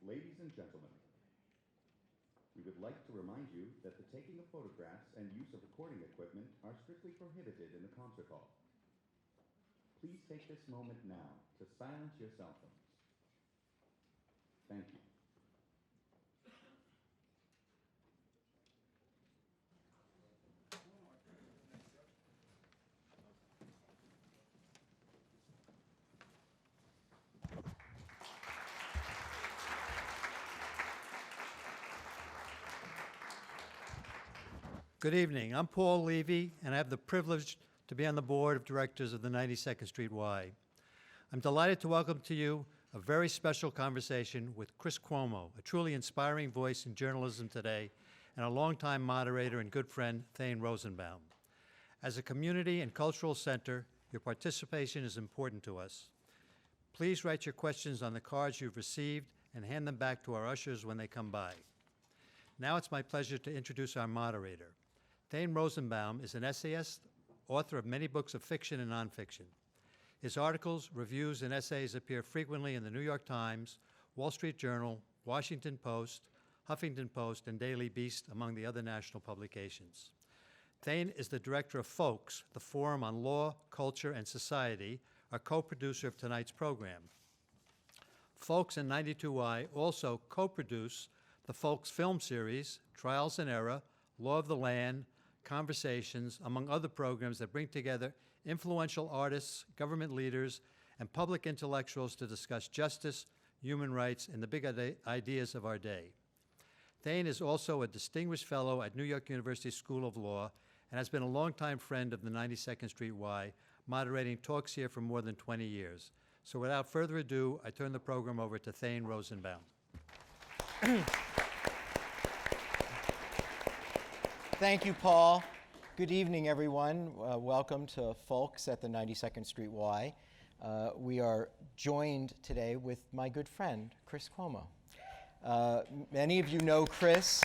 Ladies and gentlemen, we would like to remind you that the taking of photographs and use of recording equipment are strictly prohibited in the concert hall. Please take this moment now to silence your cell phones. Thank you. Good evening. I'm Paul Levy, and I have the privilege to be on the board of directors of the 92nd Street Y. I'm delighted to welcome to you a very special conversation with Chris Cuomo, a truly inspiring voice in journalism today, and a longtime moderator and good friend, Thane Rosenbaum. As a community and cultural center, your participation is important to us. Please write your questions on the cards you've received and hand them back to our ushers when they come by. Now it's my pleasure to introduce our moderator. Thane Rosenbaum is an essayist, author of many books of fiction and nonfiction. His articles, reviews, and essays appear frequently in the New York Times, Wall Street Journal, Washington Post, Huffington Post, and Daily Beast, among the other national publications. Thane is the director of Folks, the Forum on Law, Culture, and Society, a co-producer of tonight's program. Folks and 92Y also co-produce the Folks film series, Trials and Error, Law of the Land, Conversations, among other programs that bring together influential artists, government leaders, and public intellectuals to discuss justice, human rights, and the big ideas of our day. Thane is also a distinguished fellow at New York University School of Law and has been a longtime friend of the 92nd Street Y, moderating talks here for more than 20 years. So without further ado, I turn the program over to Thane Rosenbaum. Thank you, Paul. Good evening, everyone. Welcome to Folks at the 92nd Street Y. We are joined today with my good friend, Chris Cuomo. Many of you know Chris.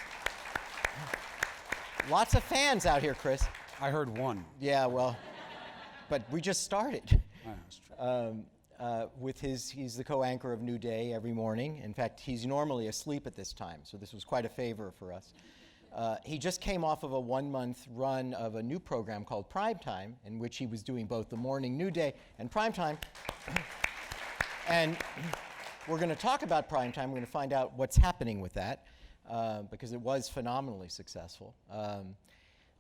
Lots of fans out here, Chris. I heard one. Yeah, well, but we just started. That's true. He's the co-anchor of New Day every morning. In fact, he's normally asleep at this time, so this was quite a favor for us. He just came off of a one-month run of a new program called Primetime, in which he was doing both the morning New Day and Primetime. And we're going to talk about Primetime. We're going to find out what's happening with that, because it was phenomenally successful.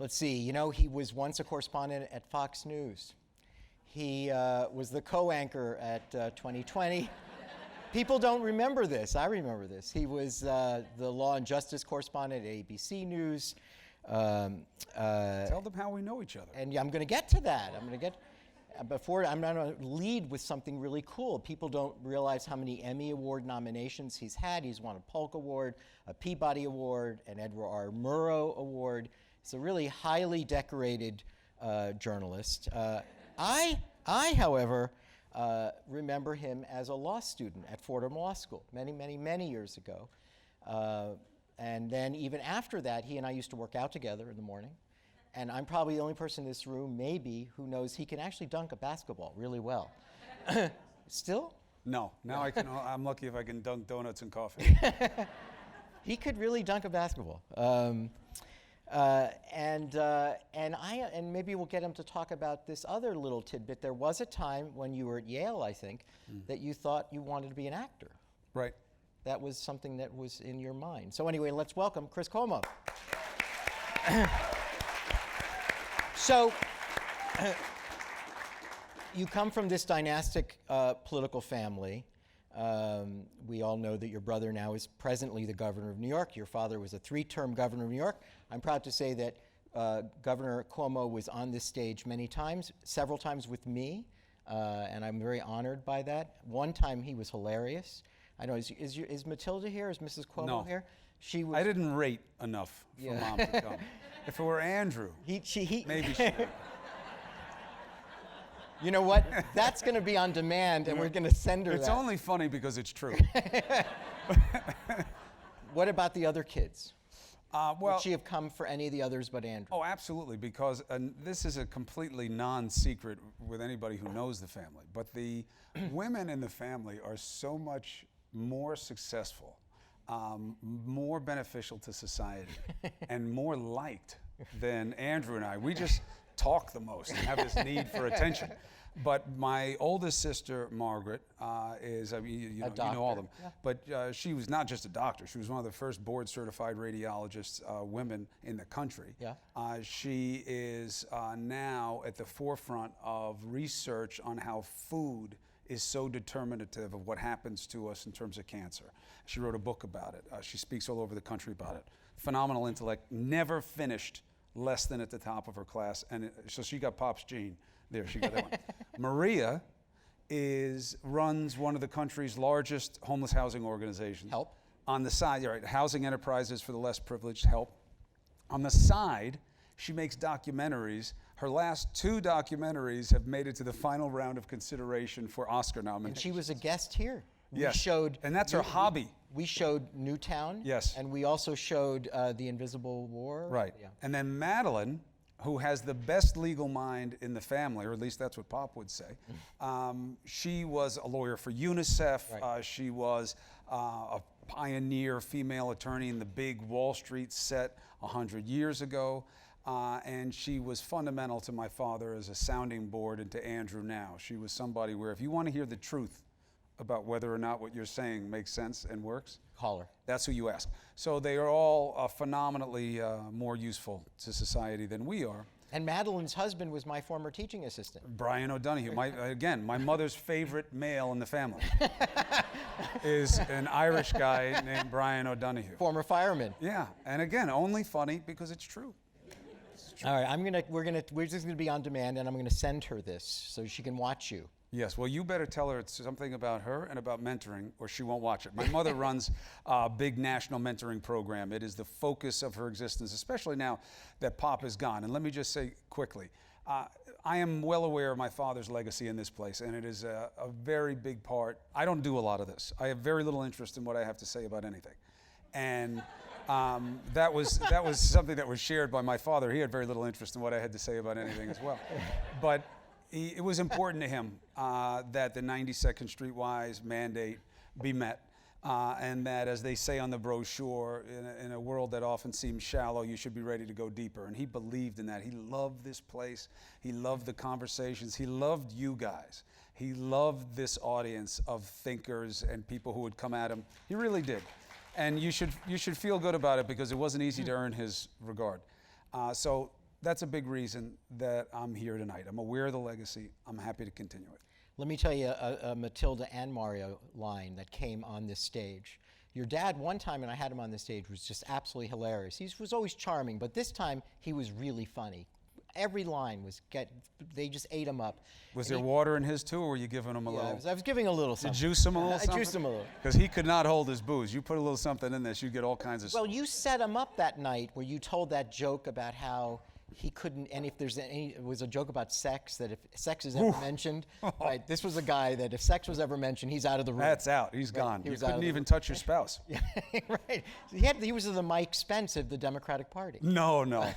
Let's see, he was once a correspondent at Fox News. He was the co-anchor at 2020. People don't remember this. I remember this. He was the law and justice correspondent at ABC News. Tell them how we know each other. And I'm going to get to that. I'm going to lead with something really cool. People don't realize how many Emmy Award nominations he's had. He's won a Polk Award, a Peabody Award, an Edward R. Murrow Award. He's a really highly decorated journalist. I, however, remember him as a law student at Fordham Law School many years ago. And then even after that, he and I used to work out together in the morning. And I'm probably the only person in this room, maybe, who knows he can actually dunk a basketball really well. Still? No. Now I can. I'm lucky if I can dunk donuts and coffee. He could really dunk a basketball. And maybe we'll get him to talk about this other little tidbit. There was a time when you were at Yale, I think, that you thought you wanted to be an actor. Right. That was something that was in your mind. So anyway, let's welcome Chris Cuomo. So, you come from this dynastic political family. We all know that your brother now is presently the governor of New York. Your father was a 3-term governor of New York. I'm proud to say that Governor Cuomo was on this stage many times, several times with me, and I'm very honored by that. One time he was hilarious. I know, is Matilda here? Is Mrs. Cuomo here? She was. I didn't rate enough for Mom to come. If it were Andrew, maybe she would. You know what? That's going to be on demand, and we're going to send her It's that. only funny because it's true. What about the other kids? Well, Would she have come for any of the others but Andrew? Oh, absolutely, because this is a completely non-secret with anybody who knows the family. But the women in the family are so much more successful more beneficial to society and more liked than Andrew and I. We just talk the most and have this need for attention. But my oldest sister, Margaret, is, I mean, you know all of them. Yeah. But she was not just a doctor. She was one of the first board-certified radiologists, women in the country. Yeah. She is now at the forefront of research on how food is so determinative of what happens to us in terms of cancer. She wrote a book about it. She speaks all over the country about it. Phenomenal intellect, never finished less than at the top of her class. And so she got Pop's gene. There, she got that one. Maria runs one of the country's largest homeless housing organizations. Help. On the side, you're right, Housing Enterprises for the Less Privileged, Help. On the side, she makes documentaries. Her last 2 documentaries have made it to the final round of consideration for Oscar nominations. And she was a guest here. Yes, and that's her hobby. We showed Newtown. Yes. And we also showed The Invisible War. Right. Yeah. And then Madeline, who has the best legal mind in the family, or at least that's what Pop would say. She was a lawyer for UNICEF. Right. She was a pioneer female attorney in the big Wall Street set 100 years ago. And she was fundamental to my father as a sounding board and to Andrew now. She was somebody where if you want to hear the truth about whether or not what you're saying makes sense and works, call her. That's who you ask. So they are all phenomenally more useful to society than we are. And Madeline's husband was my former teaching assistant. Brian O'Donohue. My mother's favorite male in the family is an Irish guy named Brian O'Donohue. Former fireman. Yeah, and again, only funny because it's true. All right, we're just gonna be on demand, and I'm gonna send her this so she can watch you. Yes, well, you better tell her it's something about her and about mentoring, or she won't watch it. My mother runs a big national mentoring program. It is the focus of her existence, especially now that Pop is gone. And let me just say quickly, I am well aware of my father's legacy in this place, and it is a very big part. I don't do a lot of this. I have very little interest in what I have to say about anything. And that was something that was shared by my father. He had very little interest in what I had to say about anything as well. But it was important to him that the 92nd Street Wise mandate be met, and that, as they say on the brochure, in a world that often seems shallow, you should be ready to go deeper. And he believed in that. He loved this place. He loved the conversations. He loved you guys. He loved this audience of thinkers and people who would come at him. He really did. And you should feel good about it, because it wasn't easy to earn his regard. So that's a big reason that I'm here tonight. I'm aware of the legacy. I'm happy to continue it. Let me tell you a Matilda and Mario line that came on this stage. Your dad, one time, and I had him on the stage, was just absolutely hilarious. He was always charming, but this time he was really funny. Every line they just ate him up. Was there water in his too, or were you giving him a little? I was giving a little something. Did you juice him a little something? I juiced him a little. Because he could not hold his booze. You put a little something in this, you get all kinds of stuff. Well, you set him up that night where you told that joke about how he couldn't, and if there's any, it was a joke about sex, that if sex is ever mentioned, right, this was a guy that if sex was ever mentioned, he's out of the room. That's out, he's gone. You couldn't even touch your spouse. Yeah, right. So he was the Mike Spence of the Democratic Party. No.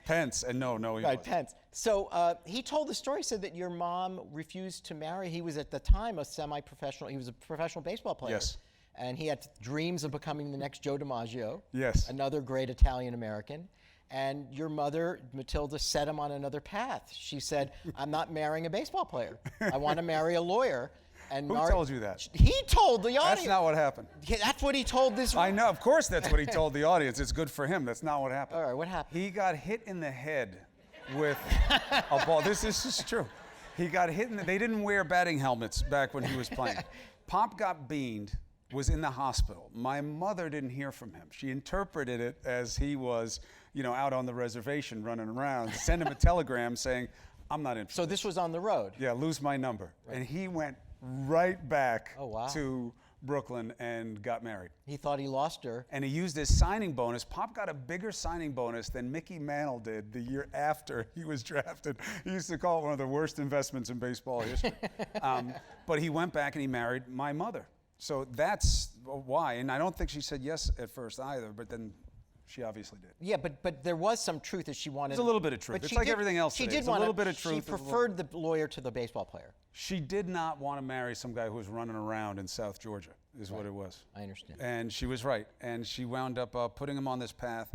Pence, and no, he right, wasn't. Pence. So he told the story, said that your mom refused to marry. He was at the time a semi-professional, he was a professional baseball player. Yes. And he had dreams of becoming the next Joe DiMaggio. Yes. Another great Italian-American. And your mother, Matilda, set him on another path. She said, I'm not marrying a baseball player. I want to marry a lawyer. And Who told you that? He told the audience. That's not what happened. That's what he told this. I know, of course that's what he told the audience. It's good for him. That's not what happened. All right, what happened? He got hit in the head with a ball. This is true. He got hit they didn't wear batting helmets back when he was playing. Pop got beaned, was in the hospital. My mother didn't hear from him. She interpreted it as he was, out on the reservation running around. Send him a telegram saying, I'm not interested. So this was on the road? Yeah, lose my number. Right. And he went right back wow. to Brooklyn and got married. He thought he lost her. And he used his signing bonus. Pop got a bigger signing bonus than Mickey Mantle did the year after he was drafted. He used to call it one of the worst investments in baseball history. But he went back and he married my mother. So that's why. And I don't think she said yes at first either, but then She obviously did. Yeah, but there was some truth that she wanted. There's a little bit of truth. But It's she like did- everything else She today. did It's a want little bit of truth. She There's a little- preferred the lawyer to the baseball player. She did not want to marry some guy who was running around in South Georgia, is what it was. I understand. And she was right. And she wound up putting him on this path.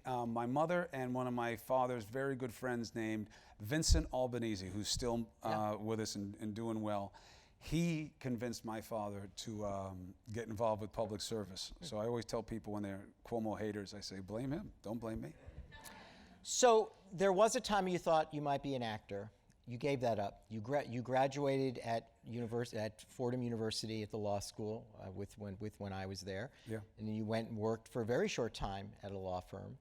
My mother and one of my father's very good friends named Vincent Albanese, who's still with us and doing well, he convinced my father to get involved with public service. So I always tell people when they're Cuomo haters, I say, blame him, don't blame me. So there was a time you thought you might be an actor. You gave that up. You graduated at Fordham University at the law school when I was there. Yeah. And then you went and worked for a very short time at a law firm.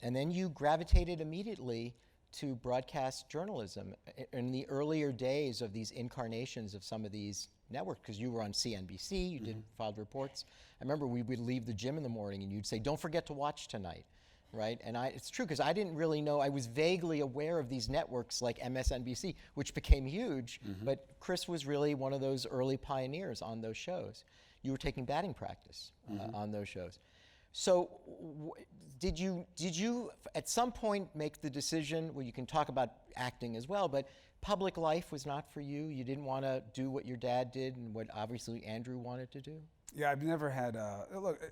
And then you gravitated immediately to broadcast journalism in the earlier days of these incarnations of some of these networks, because you were on CNBC, you did filed reports. I remember we would leave the gym in the morning and you'd say, don't forget to watch tonight, right? And it's true, because I didn't really know, I was vaguely aware of these networks like MSNBC, which became huge, but Chris was really one of those early pioneers on those shows. You were taking batting practice on those shows. So did you at some point make the decision, well, you can talk about acting as well, but public life was not for you? You didn't want to do what your dad did and what obviously Andrew wanted to do? Yeah, I've never had, look,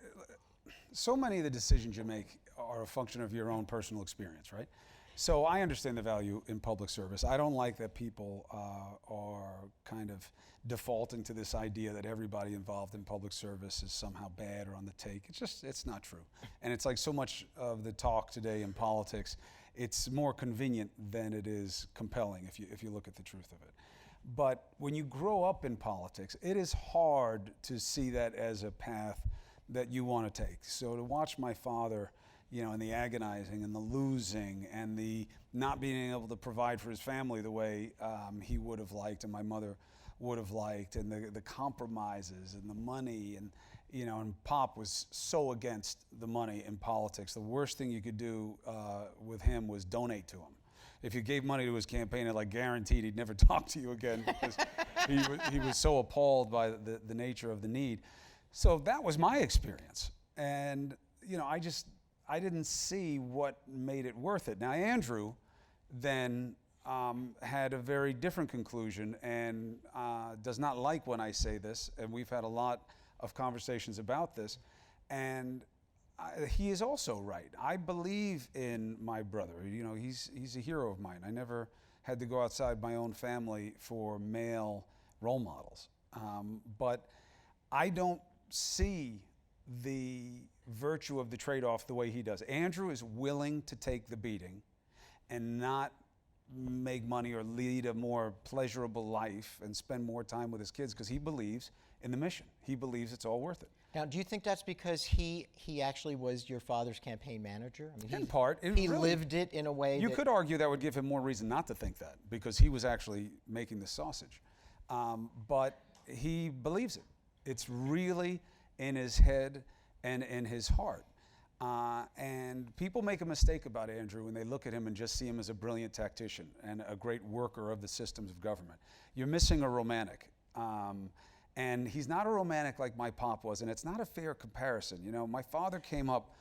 so many of the decisions you make are a function of your own personal experience, right? So I understand the value in public service. I don't like that people are kind of defaulting to this idea that everybody involved in public service is somehow bad or on the take. It's not true. And it's like so much of the talk today in politics, it's more convenient than it is compelling if you look at the truth of it. But when you grow up in politics, it is hard to see that as a path that you want to take. So to watch my father, you know, and the agonizing and the losing and the not being able to provide for his family the way he would have liked and my mother would have liked, and the compromises and the money, and you know, and Pop was so against the money in politics. The worst thing you could do with him was donate to him. If you gave money to his campaign, it like guaranteed he'd never talk to you again, because he was so appalled by the nature of the need. So that was my experience, and you know, I didn't see what made it worth it. Now Andrew then had a very different conclusion, and does not like when I say this, and we've had a lot of conversations about this, and he is also right. I believe in my brother. You know, he's a hero of mine. I never had to go outside my own family for male role models, but I don't see the virtue of the trade-off the way he does. Andrew is willing to take the beating and not make money or lead a more pleasurable life and spend more time with his kids because he believes in the mission. He believes it's all worth it. Now, do you think that's because he actually was your father's campaign manager? I mean, In part. He lived it in a way You could argue that would give him more reason not to think that, because he was actually making the sausage. But he believes it. It's really in his head and in his heart. And people make a mistake about Andrew when they look at him and just see him as a brilliant tactician and a great worker of the systems of government. You're missing a romantic. And he's not a romantic like my pop was, and it's not a fair comparison. You know, my father came up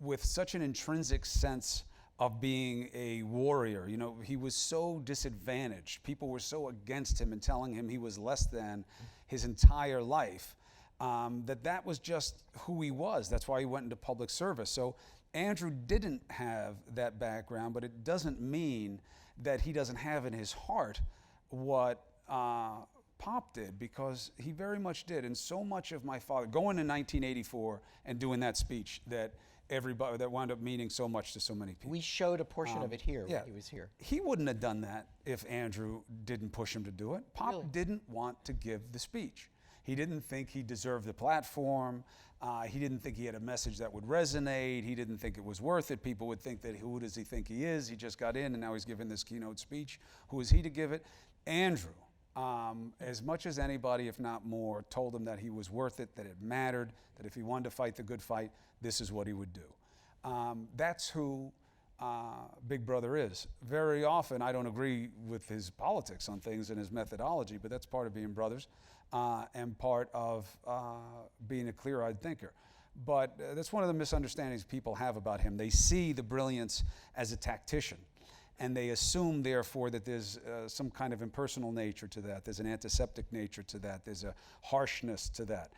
with such an intrinsic sense of being a warrior. You know, he was so disadvantaged. People were so against him and telling him he was less than his entire life. That was just who he was. That's why he went into public service. So Andrew didn't have that background, but it doesn't mean that he doesn't have in his heart what Pop did, because he very much did. And so much of my father, going in 1984 and doing that speech that everybody, that wound up meaning so much to so many people. We showed a portion of it here when he was here. He wouldn't have done that if Andrew didn't push him to do it. Pop Really? didn't want to give the speech. He didn't think he deserved the platform. He didn't think he had a message that would resonate. He didn't think it was worth it. People would think that, who does he think he is? He just got in and now he's giving this keynote speech. Who is he to give it? Andrew, as much as anybody, if not more, told him that he was worth it, that it mattered, that if he wanted to fight the good fight, this is what he would do. That's who Big Brother is. Very often I don't agree with his politics on things and his methodology, but that's part of being brothers and part of being a clear-eyed thinker. But that's one of the misunderstandings people have about him. They see the brilliance as a tactician, and they assume, therefore, that there's some kind of impersonal nature to that. There's an antiseptic nature to that. There's a harshness to that.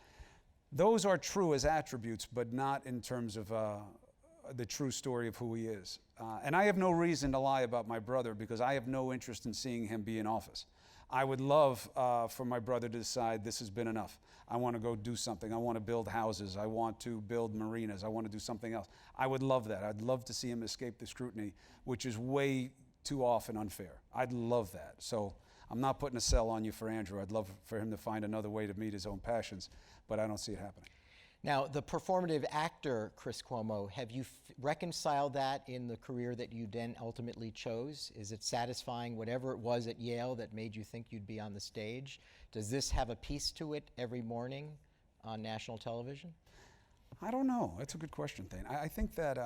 Those are true as attributes, but not in terms of the true story of who he is. And I have no reason to lie about my brother, because I have no interest in seeing him be in office. I would love for my brother to decide this has been enough. I want to go do something. I want to build houses. I want to build marinas. I want to do something else. I would love that. I'd love to see him escape the scrutiny, which is way too often unfair. I'd love that. So I'm not putting a sell on you for Andrew. I'd love for him to find another way to meet his own passions, but I don't see it happening. Now, the performative actor, Chris Cuomo, have you reconciled that in the career that you then ultimately chose? Is it satisfying, whatever it was at Yale that made you think you'd be on the stage? Does this have a piece to it every morning on national television? I don't know. That's a good question, Thane. I think that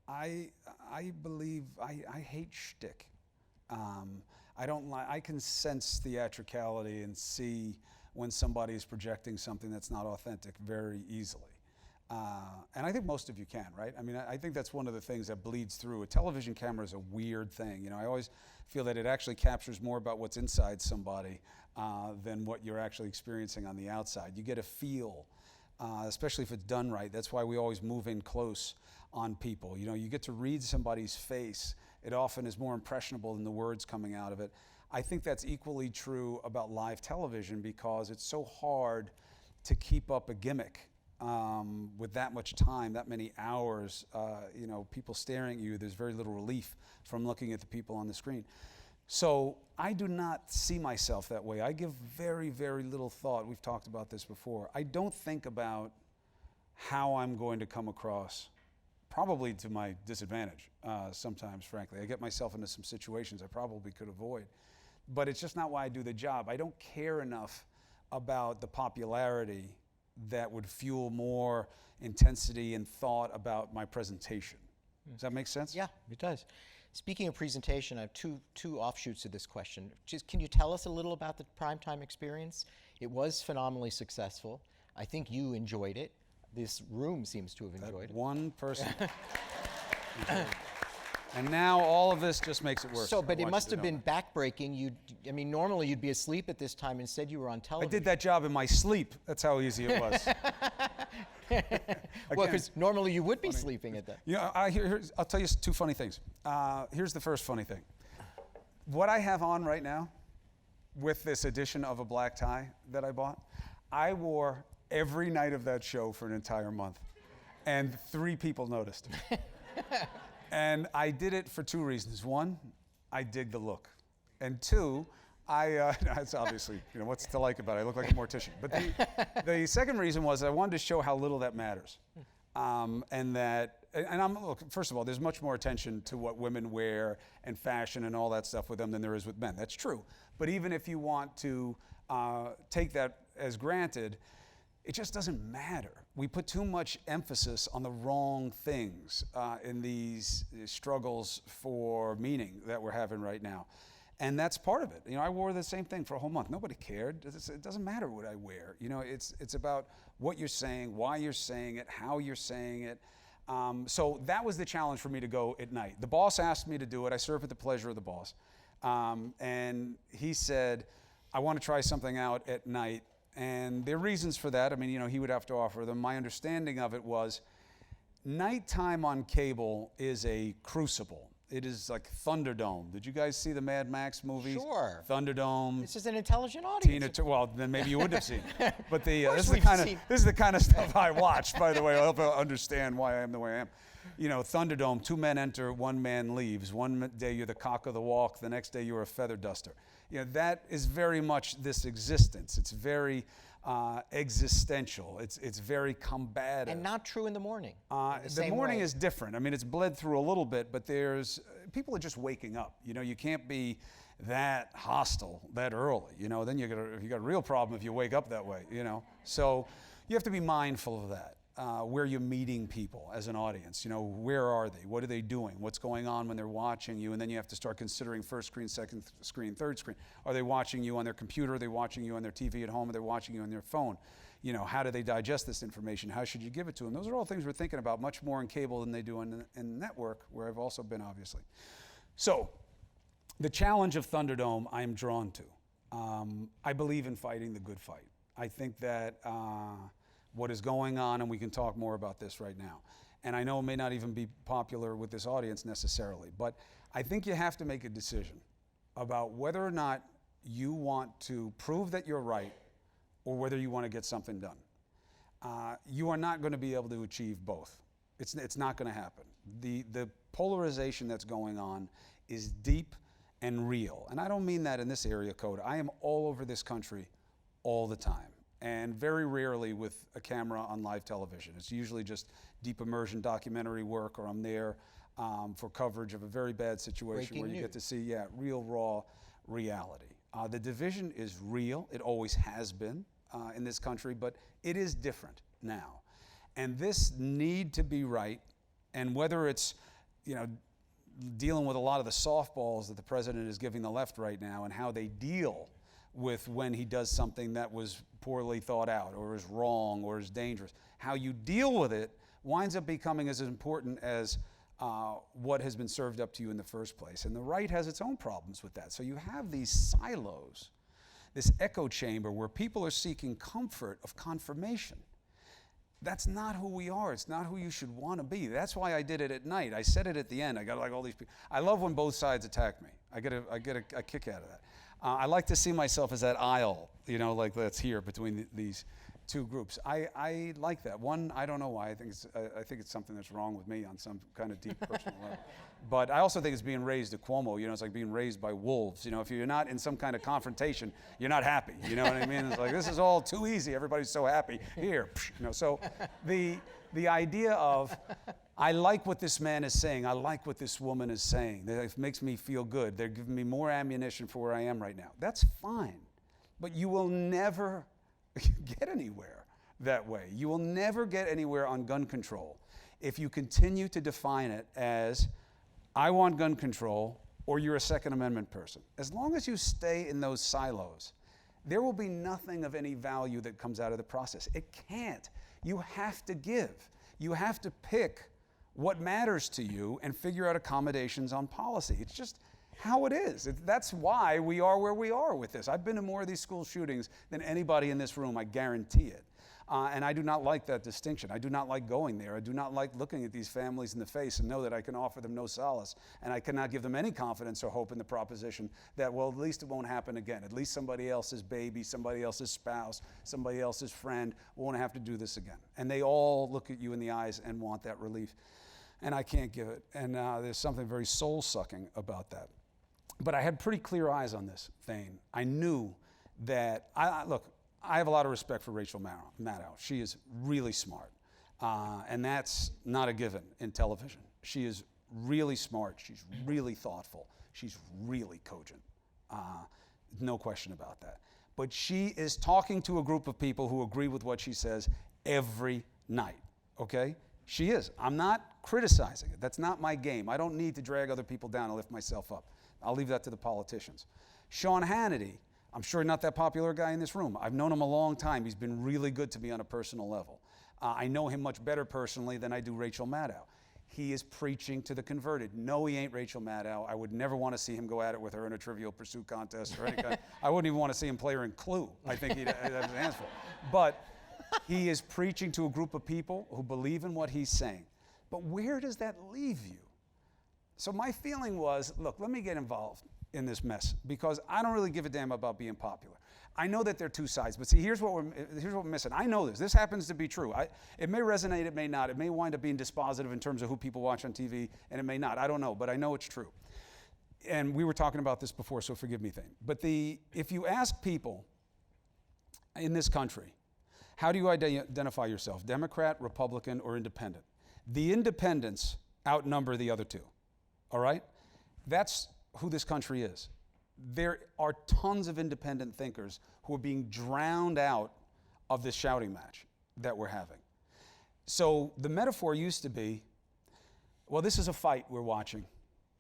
I believe I hate shtick. I don't like. I can sense theatricality and see when somebody is projecting something that's not authentic very easily. And I think most of you can, right? I mean, I think that's one of the things that bleeds through. A television camera is a weird thing. You know, I always feel that it actually captures more about what's inside somebody than what you're actually experiencing on the outside. You get a feel, especially if it's done right. That's why we always move in close on people. You know, you get to read somebody's face. It often is more impressionable than the words coming out of it. I think that's equally true about live television, because it's so hard to keep up a gimmick with that much time, that many hours, you know, people staring at you. There's very little relief from looking at the people on the screen. So I do not see myself that way. I give very, very little thought. We've talked about this before. I don't think about how I'm going to come across, probably to my disadvantage sometimes, frankly. I get myself into some situations I probably could avoid. But it's just not why I do the job. I don't care enough about the popularity that would fuel more intensity and thought about my presentation. Does that make sense? Yeah, it does. Speaking of presentation, I have two offshoots of this question. Just, can you tell us a little about the primetime experience? It was phenomenally successful. I think you enjoyed it. This room seems to have enjoyed it. One person. And now all of this just makes it worse. So, but it must have been backbreaking. I mean, normally you'd be asleep at this time. Instead, you were on television. I did that job in my sleep. That's how easy it was. Well, because normally you would be sleeping at that. You know, I'll tell you two funny things. Here's the first funny thing. What I have on right now, with this edition of a black tie that I bought, I wore every night of that show for an entire month. And 3 people noticed. And I did it for 2 reasons. 1, I dig the look. And 2, it's obviously, you know, what's to like about it? I look like a mortician. But the second reason was I wanted to show how little that matters. Look, first of all, there's much more attention to what women wear and fashion and all that stuff with them than there is with men. That's true. But even if you want to take that as granted, it just doesn't matter. We put too much emphasis on the wrong things in these struggles for meaning that we're having right now. And that's part of it. You know, I wore the same thing for a whole month. Nobody cared. It doesn't matter what I wear. You know, it's about what you're saying, why you're saying it, how you're saying it. So that was the challenge for me to go at night. The boss asked me to do it. I serve at the pleasure of the boss. And he said, I want to try something out at night. And there are reasons for that. I mean, you know, he would have to offer them. My understanding of it was nighttime on cable is a crucible. It is like Thunderdome. Did you guys see the Mad Max movies? Sure. Thunderdome. This is an intelligent audience. Well, then maybe you wouldn't have seen it. But this we've is the kind of stuff I watch, by the way. I hope you'll understand why I am the way I am. You know, Thunderdome, 2 men enter, 1 man leaves. One day you're the cock of the walk, the next day you're a feather duster. You know, that is very much this existence. It's very existential. It's very combative. And not true in the morning. The morning is different. I mean, it's bled through a little bit, but people are just waking up. You know, you can't be that hostile that early. You know, then you got a real problem if you wake up that way. You know, so you have to be mindful of that. where you're meeting people as an audience. You know, where are they? What are they doing? What's going on when they're watching you? And then you have to start considering first screen, second screen, third screen. Are they watching you on their computer? Are they watching you on their TV at home? Are they watching you on their phone? You know, how do they digest this information? How should you give it to them? Those are all things we're thinking about much more in cable than they do in network, where I've also been, obviously. So, the challenge of Thunderdome I am drawn to. I believe in fighting the good fight. I think that what is going on, and we can talk more about this right now, and I know it may not even be popular with this audience necessarily, but I think you have to make a decision about whether or not you want to prove that you're right or whether you want to get something done. You are not going to be able to achieve both. It's not going to happen. The polarization that's going on is deep and real. And I don't mean that in this area code. I am all over this country all the time, and very rarely with a camera on live television. It's usually just deep immersion documentary work, or I'm there for coverage of a very bad situation where you get to see, real, raw reality. The division is real. It always has been in this country, but it is different now. And this need to be right, and whether it's, you know, dealing with a lot of the softballs that the president is giving the left right now, and how they deal with when he does something that was poorly thought out or is wrong or is dangerous. How you deal with it winds up becoming as important as what has been served up to you in the first place. And the right has its own problems with that. So you have these silos, this echo chamber where people are seeking comfort of confirmation. That's not who we are. It's not who you should want to be. That's why I did it at night. I said it at the end. I got like all these people. I love when both sides attack me. I get a kick out of that. I like to see myself as that aisle, you know, like that's here between these two groups. I like that. One, I don't know why. I think it's something that's wrong with me on some kind of deep personal level. But I also think it's being raised to Cuomo. You know, it's like being raised by wolves. You know, if you're not in some kind of confrontation, you're not happy. You know what I mean? It's like, this is all too easy. Everybody's so happy. Here, you know. So the idea of, I like what this man is saying. I like what this woman is saying. It makes me feel good. They're giving me more ammunition for where I am right now. That's fine. But you will never get anywhere that way. You will never get anywhere on gun control if you continue to define it as, I want gun control, or you're a Second Amendment person. As long as you stay in those silos, there will be nothing of any value that comes out of the process. It can't. You have to give. You have to pick what matters to you and figure out accommodations on policy. It's just how it is. That's why we are where we are with this. I've been to more of these school shootings than anybody in this room, I guarantee it. And I do not like that distinction. I do not like going there. I do not like looking at these families in the face and know that I can offer them no solace. And I cannot give them any confidence or hope in the proposition that, well, at least it won't happen again. At least somebody else's baby, somebody else's spouse, somebody else's friend won't have to do this again. And they all look at you in the eyes and want that relief. And I can't give it. And there's something very soul-sucking about that. But I had pretty clear eyes on this, Thane. I knew that, look, I have a lot of respect for Rachel Maddow. She is really smart. And that's not a given in television. She is really smart. She's really thoughtful. She's really cogent. No question about that. But she is talking to a group of people who agree with what she says every night, okay? She is. I'm not criticizing it. That's not my game. I don't need to drag other people down and lift myself up. I'll leave that to the politicians. Sean Hannity, I'm sure not that popular guy in this room. I've known him a long time. He's been really good to me on a personal level. I know him much better personally than I do Rachel Maddow. He is preaching to the converted. No, he ain't Rachel Maddow. I would never want to see him go at it with her in a Trivial Pursuit contest or any kind. I wouldn't even want to see him play her in Clue. I think he'd have his hands full. But he is preaching to a group of people who believe in what he's saying. But where does that leave you? So my feeling was, look, let me get involved in this mess because I don't really give a damn about being popular. I know that there are two sides, but see, here's what we're missing. I know this. This happens to be true. It may resonate, it may not. It may wind up being dispositive in terms of who people watch on TV, and it may not. I don't know, but I know it's true. And we were talking about this before, so forgive me, Thane. But if you ask people in this country, how do you identify yourself, Democrat, Republican, or independent? The independents outnumber the other two. All right? That's who this country is. There are tons of independent thinkers who are being drowned out of this shouting match that we're having. So the metaphor used to be, well, this is a fight we're watching,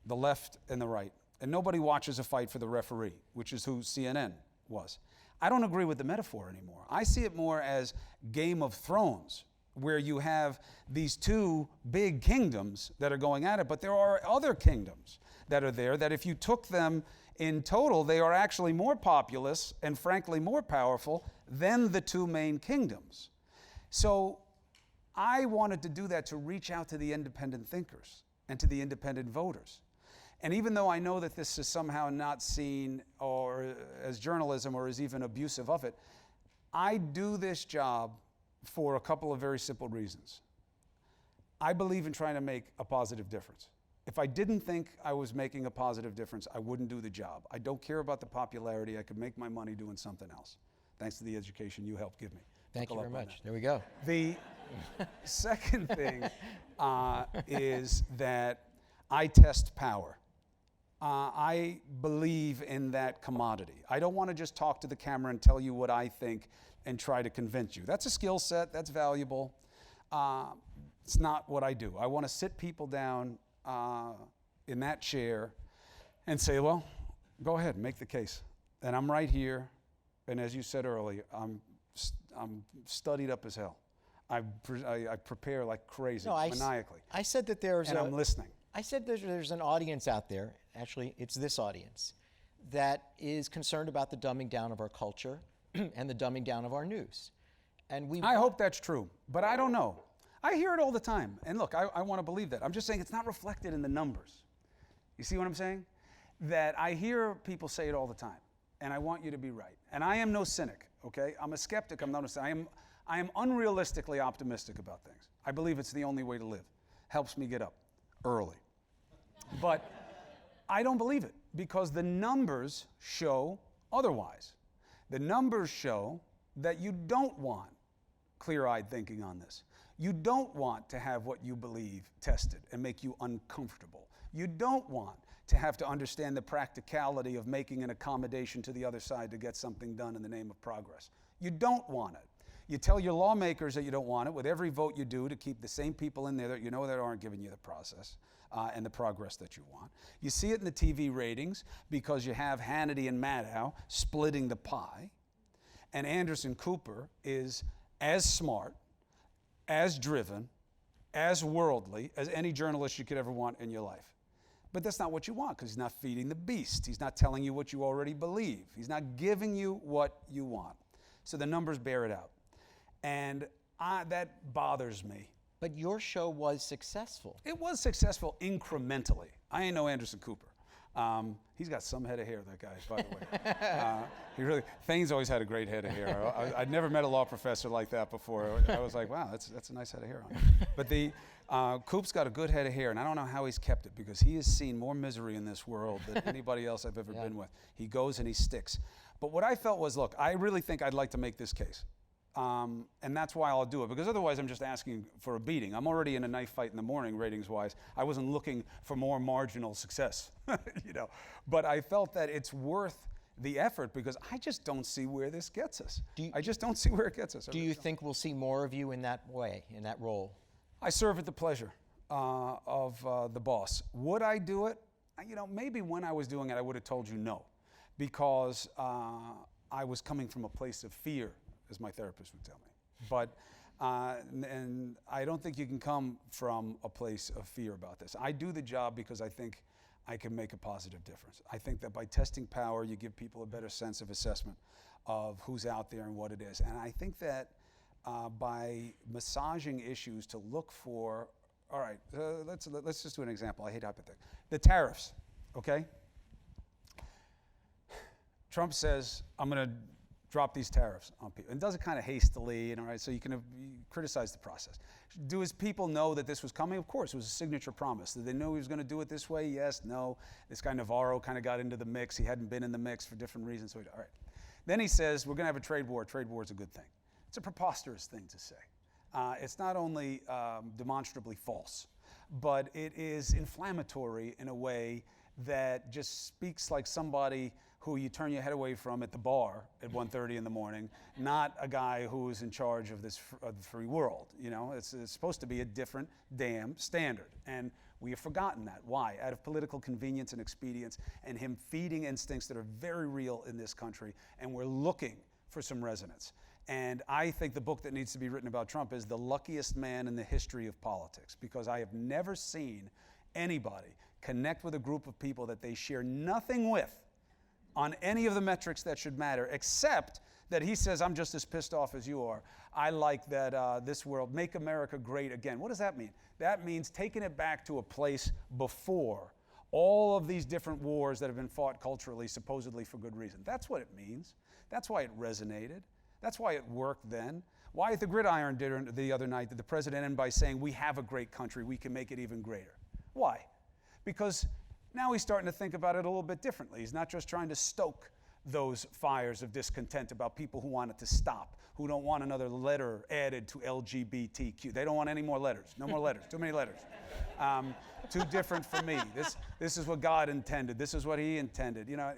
the left and the right. And nobody watches a fight for the referee, which is who CNN was. I don't agree with the metaphor anymore. I see it more as Game of Thrones, where you have these two big kingdoms that are going at it, but there are other kingdoms that are there that if you took them in total, they are actually more populous and frankly more powerful than the two main kingdoms. So I wanted to do that to reach out to the independent thinkers and to the independent voters. And even though I know that this is somehow not seen or as journalism or as even abusive of it, I do this job for a couple of very simple reasons. I believe in trying to make a positive difference. If I didn't think I was making a positive difference, I wouldn't do the job. I don't care about the popularity. I could make my money doing something else, thanks to the education you helped give me. Thank you very much. There we go. The second thing is that I test power. I believe in that commodity. I don't want to just talk to the camera and tell you what I think and try to convince you. That's a skill set. That's valuable. It's not what I do. I want to sit people down in that chair and say, well, go ahead, make the case. And I'm right here. And as you said earlier, I'm studied up as hell. I prepare like crazy, maniacally. I said that there's and I'm listening. I said there's an audience out there, actually it's this audience, that is concerned about the dumbing down of our culture and the dumbing down of our news. And I hope that's true, but I don't know. I hear it all the time. And look, I want to believe that. I'm just saying it's not reflected in the numbers. You see what I'm saying? That I hear people say it all the time, and I want you to be right. And I am no cynic, okay? I'm a skeptic, I'm not a cynic. I am unrealistically optimistic about things. I believe it's the only way to live. Helps me get up early. But I don't believe it because the numbers show otherwise. The numbers show that you don't want clear-eyed thinking on this. You don't want to have what you believe tested and make you uncomfortable. You don't want to have to understand the practicality of making an accommodation to the other side to get something done in the name of progress. You don't want it. You tell your lawmakers that you don't want it with every vote you do to keep the same people in there that you know that aren't giving you the process and the progress that you want. You see it in the TV ratings because you have Hannity and Maddow splitting the pie, and Anderson Cooper is as smart, as driven, as worldly as any journalist you could ever want in your life. But that's not what you want because he's not feeding the beast. He's not telling you what you already believe. He's not giving you what you want. So the numbers bear it out. And that bothers me. But your show was successful. It was successful incrementally. I ain't no Anderson Cooper. He's got some head of hair, that guy, by the way. Thane's always had a great head of hair. I'd never met a law professor like that before. I was like, wow, that's a nice head of hair on him. But Coop's got a good head of hair, and I don't know how he's kept it because he has seen more misery in this world than anybody else I've ever been with. He goes and he sticks. But what I felt was, look, I really think I'd like to make this case. And that's why I'll do it, because otherwise I'm just asking for a beating. I'm already in a knife fight in the morning, ratings-wise. I wasn't looking for more marginal success, But I felt that it's worth the effort because I just don't see where this gets us. I just don't see where it gets us. Do you think we'll see more of you in that way, in that role? I serve at the pleasure of the boss. Would I do it? Maybe when I was doing it, I would have told you no, because I was coming from a place of fear, as my therapist would tell me. But, and I don't think you can come from a place of fear about this. I do the job because I think I can make a positive difference. I think that by testing power, you give people a better sense of assessment of who's out there and what it is. And I think that by massaging issues to look for, all right, let's just do an example. I hate hypothetical. The tariffs, okay? Trump says, I'm going to drop these tariffs on people, and does it kind of hastily, and all right, so you can criticize the process. Do his people know that this was coming? Of course, it was a signature promise. Did they know he was going to do it this way? Yes, no. This guy Navarro kind of got into the mix. He hadn't been in the mix for different reasons. So all right. Then he says, we're going to have a trade war. Trade war is a good thing. It's a preposterous thing to say. It's not only demonstrably false, but it is inflammatory in a way that just speaks like somebody who you turn your head away from at the bar at 1:30 in the morning, not a guy who is in charge of this of the free world. You know, it's supposed to be a different damn standard. And we have forgotten that. Why? Out of political convenience and expedience, and him feeding instincts that are very real in this country, and we're looking for some resonance. And I think the book that needs to be written about Trump is The Luckiest Man in the History of Politics, because I have never seen anybody connect with a group of people that they share nothing with on any of the metrics that should matter, except that he says, I'm just as pissed off as you are. I like that this world, make America great again. What does that mean? That means taking it back to a place before all of these different wars that have been fought culturally, supposedly for good reason. That's what it means. That's why it resonated. That's why it worked then. Why at the Gridiron dinner the other night did the president end by saying, we have a great country, we can make it even greater? Why? Because now he's starting to think about it a little bit differently. He's not just trying to stoke those fires of discontent about people who want it to stop, who don't want another letter added to LGBTQ. They don't want any more letters. No more letters. Too many letters. Too different for me. This is what God intended. This is what he intended. You know,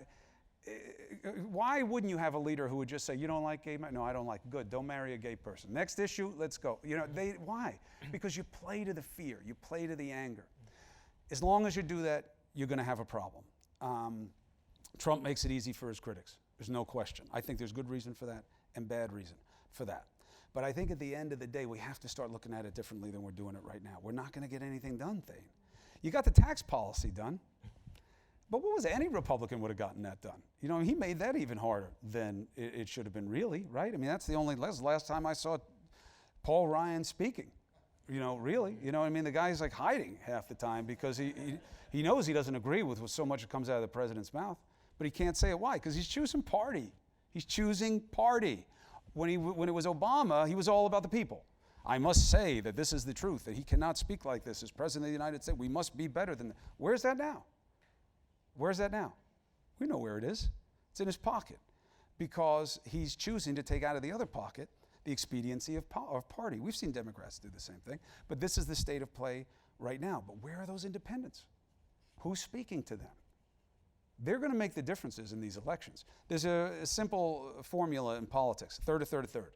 why wouldn't you have a leader who would just say, you don't like gay men? No, I don't like. Good. Don't marry a gay person. Next issue, let's go. You know, why? Because you play to the fear. You play to the anger. As long as you do that, you're going to have a problem. Trump makes it easy for his critics. There's no question. I think there's good reason for that and bad reason for that. But I think at the end of the day, we have to start looking at it differently than we're doing it right now. We're not going to get anything done, Thane. You got the tax policy done. But what was it? Any Republican would have gotten that done. You know, he made that even harder than it should have been, really, right? I mean, that's the last time I saw Paul Ryan speaking. You know, really. You know what I mean? The guy's like hiding half the time because he knows he doesn't agree with so much that comes out of the president's mouth, but he can't say it. Why? Because he's choosing party. He's choosing party. When it was Obama, he was all about the people. I must say that this is the truth, that he cannot speak like this as president of the United States. We must be better than that. Where's that now? Where's that now? We know where it is. It's in his pocket because he's choosing to take out of the other pocket the expediency of party. We've seen Democrats do the same thing, but this is the state of play right now. But where are those independents? Who's speaking to them? They're going to make the differences in these elections. There's a simple formula in politics, a third, a third, a third.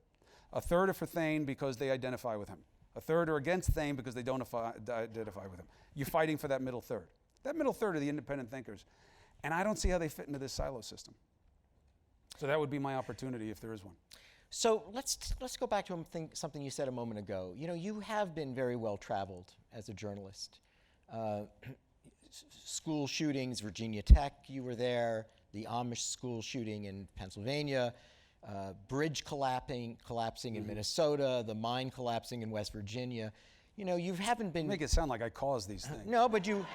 A third are for Thane because they identify with him. A third are against Thane because they don't identify with him. You're fighting for that middle third. That middle third are the independent thinkers. And I don't see how they fit into this silo system. So that would be my opportunity if there is one. So let's go back to something you said a moment ago. You know, you have been very well traveled as a journalist. School shootings, Virginia Tech, you were there. The Amish school shooting in Pennsylvania. Bridge collapsing in Minnesota. The mine collapsing in West Virginia. You know, you haven't been. Make it sound like I caused these things. No, but you.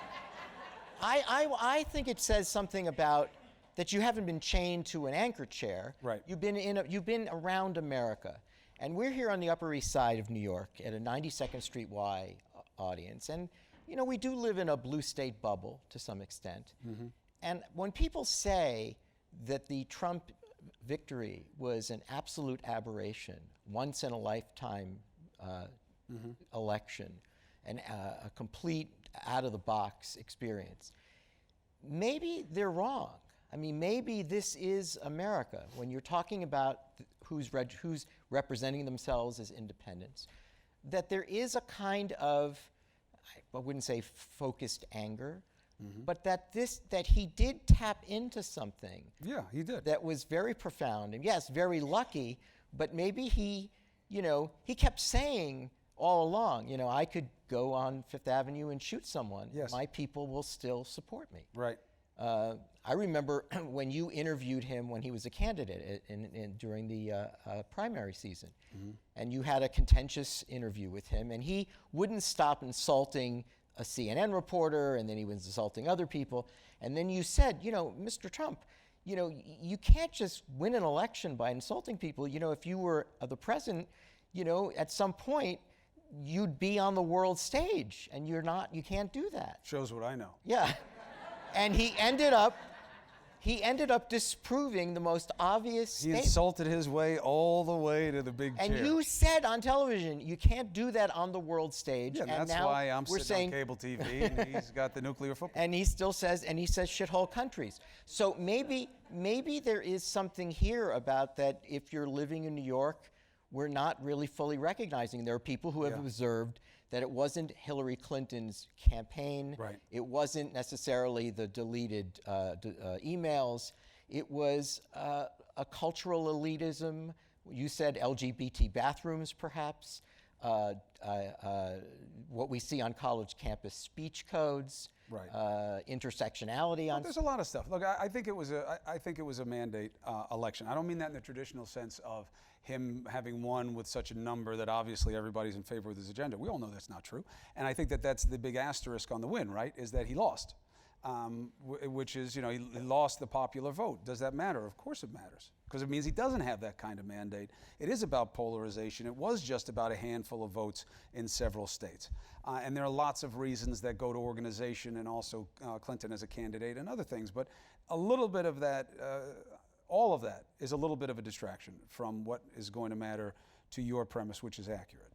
I think it says something about that you haven't been chained to an anchor chair. Right. You've been around America, and we're here on the Upper East Side of New York at a 92nd Street Y audience, and you know we do live in a blue state bubble to some extent. Mm-hmm. And when people say that the Trump victory was an absolute aberration, once in a lifetime election, and a complete out-of-the-box experience. Maybe they're wrong. I mean, maybe this is America. When you're talking about who's representing themselves as independents, that there is a kind of, I wouldn't say focused anger, but that he did tap into something. Yeah, he did. That was very profound, and yes, very lucky, but maybe he kept saying all along, you know, I could go on Fifth Avenue and shoot someone. Yes. My people will still support me. Right. I remember when you interviewed him when he was a candidate during the primary season, and you had a contentious interview with him, and he wouldn't stop insulting a CNN reporter, and then he was insulting other people, and then you said, you know, Mr. Trump, you know, you can't just win an election by insulting people. You know, if you were the president, you know, at some point, you'd be on the world stage, and you're not. You can't do that. Shows what I know. Yeah, and he ended up he ended up disproving the most obvious He statement. insulted his way all the way to the big chair. And you said on television, you can't do that on the world stage. Yeah, and that's now why I'm we're sitting saying, on cable TV and he's got the nuclear football. and he still says, shithole countries. So maybe there is something here about that. If you're living in New York, we're not really fully recognizing. There are people who have observed that it wasn't Hillary Clinton's campaign. Right. It wasn't necessarily the deleted emails. It was a cultural elitism. You said LGBT bathrooms, perhaps. What we see on college campus speech codes. Right. Intersectionality on. There's a lot of stuff. Look, I think it was a mandate election. I don't mean that in the traditional sense of him having won with such a number that obviously everybody's in favor of his agenda. We all know that's not true. And I think that that's the big asterisk on the win, right, is that he lost, which is, he lost the popular vote. Does that matter? Of course it matters, because it means he doesn't have that kind of mandate. It is about polarization. It was just about a handful of votes in several states. And there are lots of reasons that go to organization and also Clinton as a candidate and other things. But a little bit of that, all of that is a little bit of a distraction from what is going to matter to your premise, which is accurate,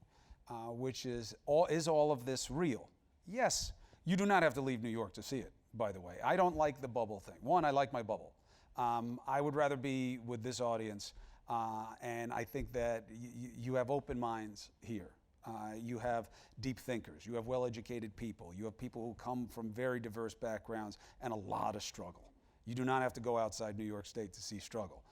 which is all of this real? Yes, you do not have to leave New York to see it, by the way. I don't like the bubble thing. One, I like my bubble. I would rather be with this audience, and I think that you have open minds here. You have deep thinkers. You have well-educated people. You have people who come from very diverse backgrounds and a lot of struggle. You do not have to go outside New York State to see struggle.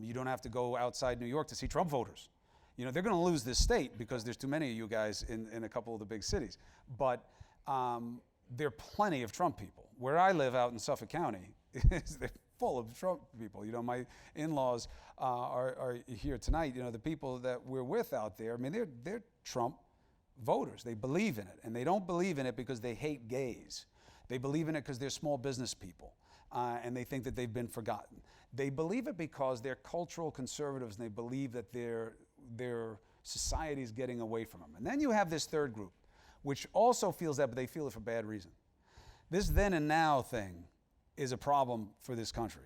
You don't have to go outside New York to see Trump voters. They're going to lose this state because there's too many of you guys in a couple of the big cities. But there are plenty of Trump people. Where I live out in Suffolk County, they're full of Trump people. My in-laws are here tonight. The people that we're with out there, they're Trump voters. They believe in it. And they don't believe in it because they hate gays. They believe in it because they're small business people. And they think that they've been forgotten. They believe it because they're cultural conservatives and they believe that their society is getting away from them. And then you have this third group, which also feels that, but they feel it for bad reason. This then and now thing is a problem for this country.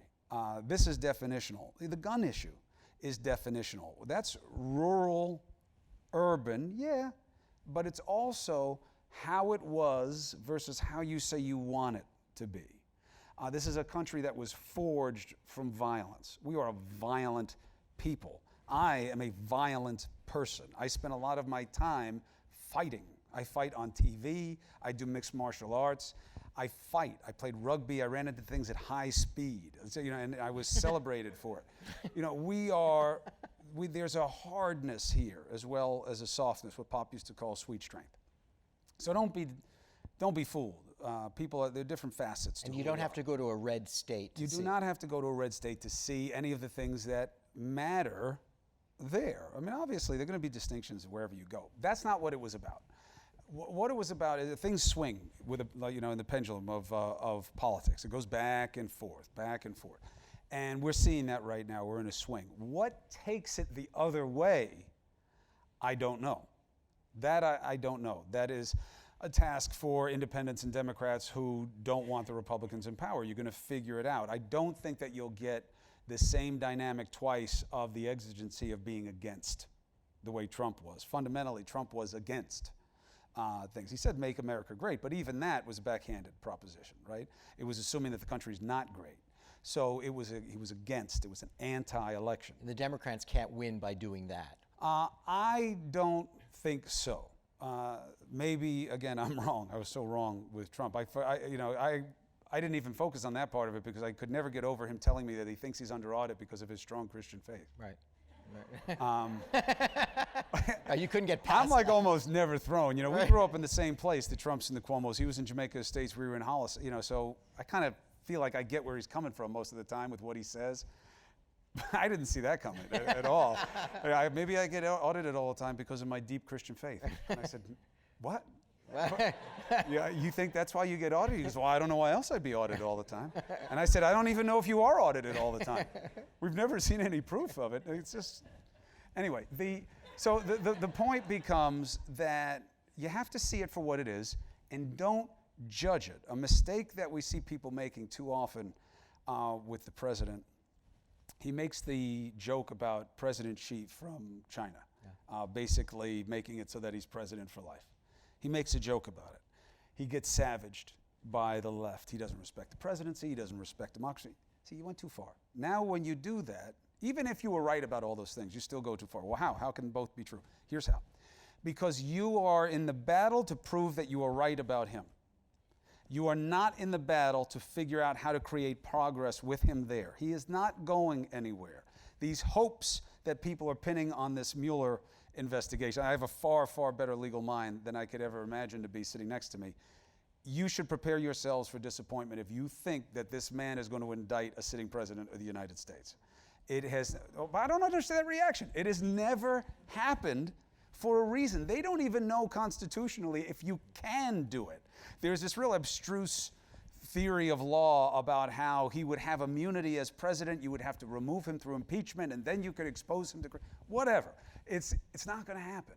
This is definitional. The gun issue is definitional. That's rural, urban, yeah, but it's also how it was versus how you say you want it to be. This is a country that was forged from violence. We are a violent people. I am a violent person. I spend a lot of my time fighting. I fight on TV. I do mixed martial arts. I fight. I played rugby. I ran into things at high speed. And I was celebrated for it. There's a hardness here as well as a softness, what Pop used to call sweet strength. So don't be fooled. There are different facets to it. And you don't have to go to a red state to see. You do not have to go to a red state to see any of the things that matter there. Obviously, there are going to be distinctions wherever you go. That's not what it was about. What it was about is things swing with in the pendulum of politics. It goes back and forth, and we're seeing that right now. We're in a swing. What takes it the other way? I don't know. That I don't know. That is a task for independents and Democrats who don't want the Republicans in power. You're going to figure it out. I don't think that you'll get the same dynamic twice of the exigency of being against, the way Trump was. Fundamentally, Trump was against things. He said, make America great, but even that was a backhanded proposition, right? It was assuming that the country's not great. So he was against. It was an anti-election. And the Democrats can't win by doing that. I don't think so. Maybe, again, I'm wrong. I was so wrong with Trump. I didn't even focus on that part of it because I could never get over him telling me that he thinks he's under audit because of his strong Christian faith. Right. You couldn't get past I'm like almost never thrown. We grew up in the same place, the Trumps and the Cuomos. He was in Jamaica Estates, we were in Hollis. So I kind of feel like I get where he's coming from most of the time with what he says. I didn't see that coming at all. Maybe I get audited all the time because of my deep Christian faith. And I said, what? Yeah, you think that's why you get audited? He goes, well, I don't know why else I'd be audited all the time. And I said, I don't even know if you are audited all the time. We've never seen any proof of it. It's just, anyway, the point becomes that you have to see it for what it is and don't judge it. A mistake that we see people making too often with the president. He makes the joke about President Xi from China, basically making it so that he's president for life. He makes a joke about it. He gets savaged by the left. He doesn't respect the presidency. He doesn't respect democracy. See, you went too far. Now when you do that, even if you were right about all those things, you still go too far. Well, how? How can both be true? Here's how. Because you are in the battle to prove that you are right about him. You are not in the battle to figure out how to create progress with him there. He is not going anywhere. These hopes that people are pinning on this Mueller investigation, I have a far, far better legal mind than I could ever imagine to be sitting next to me. You should prepare yourselves for disappointment if you think that this man is going to indict a sitting president of the United States. It has, I don't understand that reaction. It has never happened for a reason. They don't even know constitutionally if you can do it. There's this real abstruse theory of law about how he would have immunity as president. You would have to remove him through impeachment, and then you could expose him to whatever. It's not going to happen.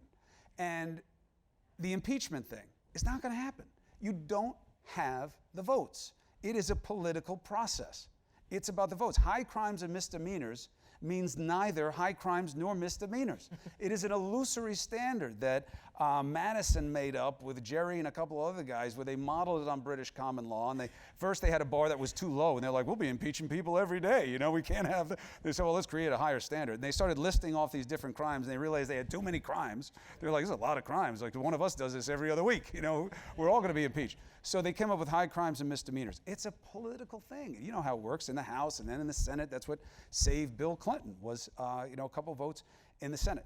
And the impeachment thing is not going to happen. You don't have the votes. It is a political process. It's about the votes. High crimes and misdemeanors means neither high crimes nor misdemeanors. It is an illusory standard that Madison made up with Jerry and a couple of other guys where they modeled it on British common law. And first they had a bar that was too low, and they're like, we'll be impeaching people every day. You know, we can't have They said, well, let's create a higher standard. And they started listing off these different crimes, and they realized they had too many crimes. They're like, there's a lot of crimes. Like, one of us does this every other week. You know, we're all going to be impeached. So they came up with high crimes and misdemeanors. It's a political thing. You know how it works in the House and then in the Senate. That's what saved Bill Clinton was, a couple votes in the Senate.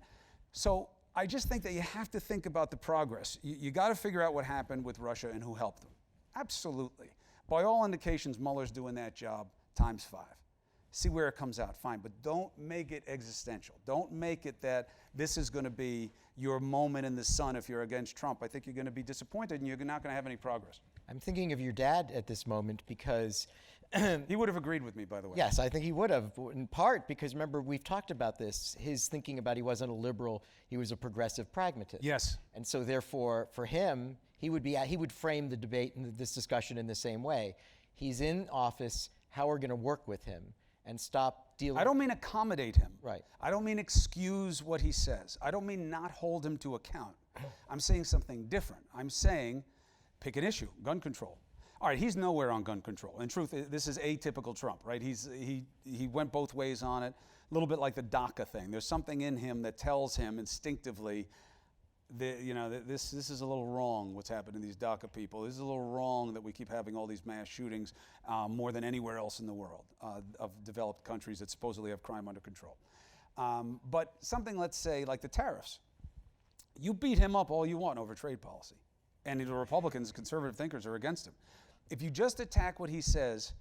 So I just think that you have to think about the progress. You got to figure out what happened with Russia and who helped them. Absolutely. By all indications, Mueller's doing that job times 5. See where it comes out, fine. But don't make it existential. Don't make it that this is going to be your moment in the sun if you're against Trump. I think you're going to be disappointed and you're not going to have any progress. I'm thinking of your dad at this moment because he would have agreed with me, by the way. Yes, I think he would have, in part because, remember, we've talked about this, his thinking about he wasn't a liberal, he was a progressive pragmatist. Yes. And so therefore, for him, he would frame the debate and this discussion in the same way. He's in office, how we're going to work with him and stop dealing. I don't mean accommodate him. Right. I don't mean excuse what he says. I don't mean not hold him to account. I'm saying something different. I'm saying pick an issue, gun control. All right, he's nowhere on gun control. In truth, this is atypical Trump, right? He went both ways on it, a little bit like the DACA thing. There's something in him that tells him instinctively that, this is a little wrong what's happened to these DACA people. This is a little wrong that we keep having all these mass shootings more than anywhere else in the world of developed countries that supposedly have crime under control. But something, let's say, like the tariffs. You beat him up all you want over trade policy. And the Republicans, conservative thinkers, are against him. If you just attack what he says,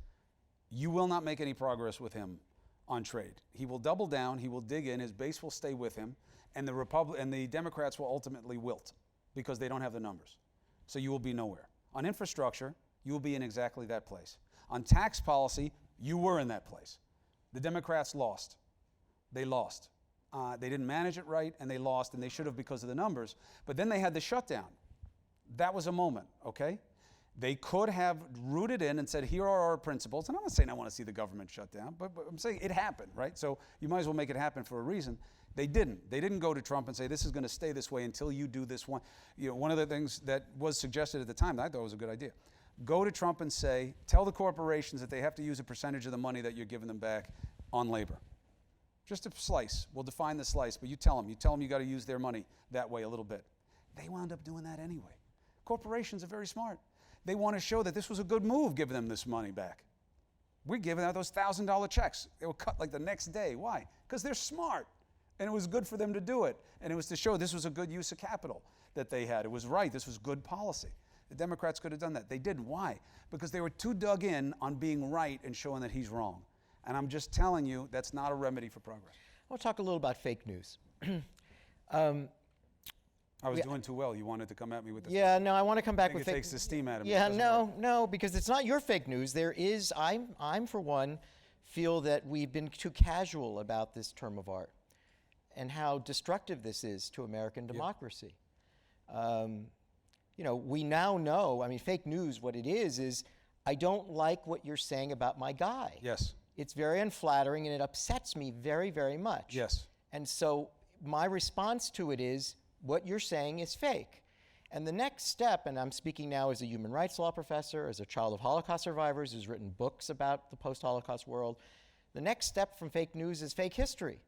you will not make any progress with him on trade. He will double down, he will dig in, his base will stay with him, and the Democrats will ultimately wilt because they don't have the numbers. So you will be nowhere. On infrastructure, you will be in exactly that place. On tax policy, you were in that place. The Democrats lost. They lost. They didn't manage it right, and they lost, and they should have because of the numbers. But then they had the shutdown. That was a moment, okay? They could have rooted in and said, here are our principles. And I'm not saying I want to see the government shut down, but I'm saying it happened, right? So you might as well make it happen for a reason. They didn't. They didn't go to Trump and say, this is going to stay this way until you do this one. One of the things that was suggested at the time that I thought was a good idea. Go to Trump and say, tell the corporations that they have to use a percentage of the money that you're giving them back on labor. Just a slice. We'll define the slice, but you tell them you got to use their money that way a little bit. They wound up doing that anyway. Corporations are very smart. They want to show that this was a good move, giving them this money back. We're giving out those $1,000 checks. They were cut like the next day. Why? Because they're smart. And it was good for them to do it. And it was to show this was a good use of capital that they had. It was right. This was good policy. The Democrats could have done that. They didn't. Why? Because they were too dug in on being right and showing that he's wrong. And I'm just telling you, that's not a remedy for progress. I want to talk a little about fake news. I was doing too well. You wanted to come at me with this. Yeah, no, I want to come back with fake news. It takes the steam out of me. Yeah, no, because it's not your fake news. There is, I'm for one, feel that we've been too casual about this term of art and how destructive this is to American democracy. We now know, fake news, what it is I don't like what you're saying about my guy. Yes. It's very unflattering and it upsets me very, very much. Yes. And so my response to it is, what you're saying is fake. And the next step, and I'm speaking now as a human rights law professor, as a child of Holocaust survivors who's written books about the post-Holocaust world, the next step from fake news is fake history,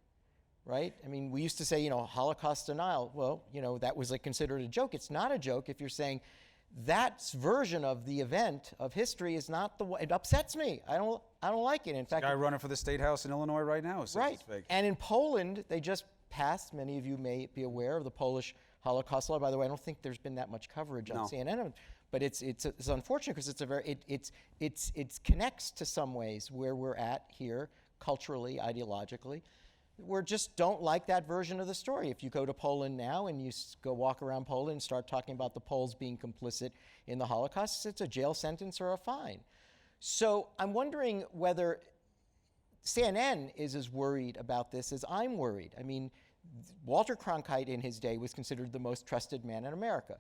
right? I mean, we used to say, you know, Holocaust denial. Well, you know, that was like considered a joke. It's not a joke if you're saying that version of the event of history is not the one. It upsets me. I don't like it. In fact, Guy running for the state house in Illinois right now says right. it's fake. And in Poland, they just passed, many of you may be aware of the Polish Holocaust law. By the way, I don't think there's been that much coverage on CNN, but it's unfortunate because it's a very it connects to some ways where we're at here culturally, ideologically. We just don't like that version of the story. If you go to Poland now and you go walk around Poland and start talking about the Poles being complicit in the Holocaust, it's a jail sentence or a fine. So I'm wondering whether CNN is as worried about this as I'm worried. I mean, Walter Cronkite in his day was considered the most trusted man in America.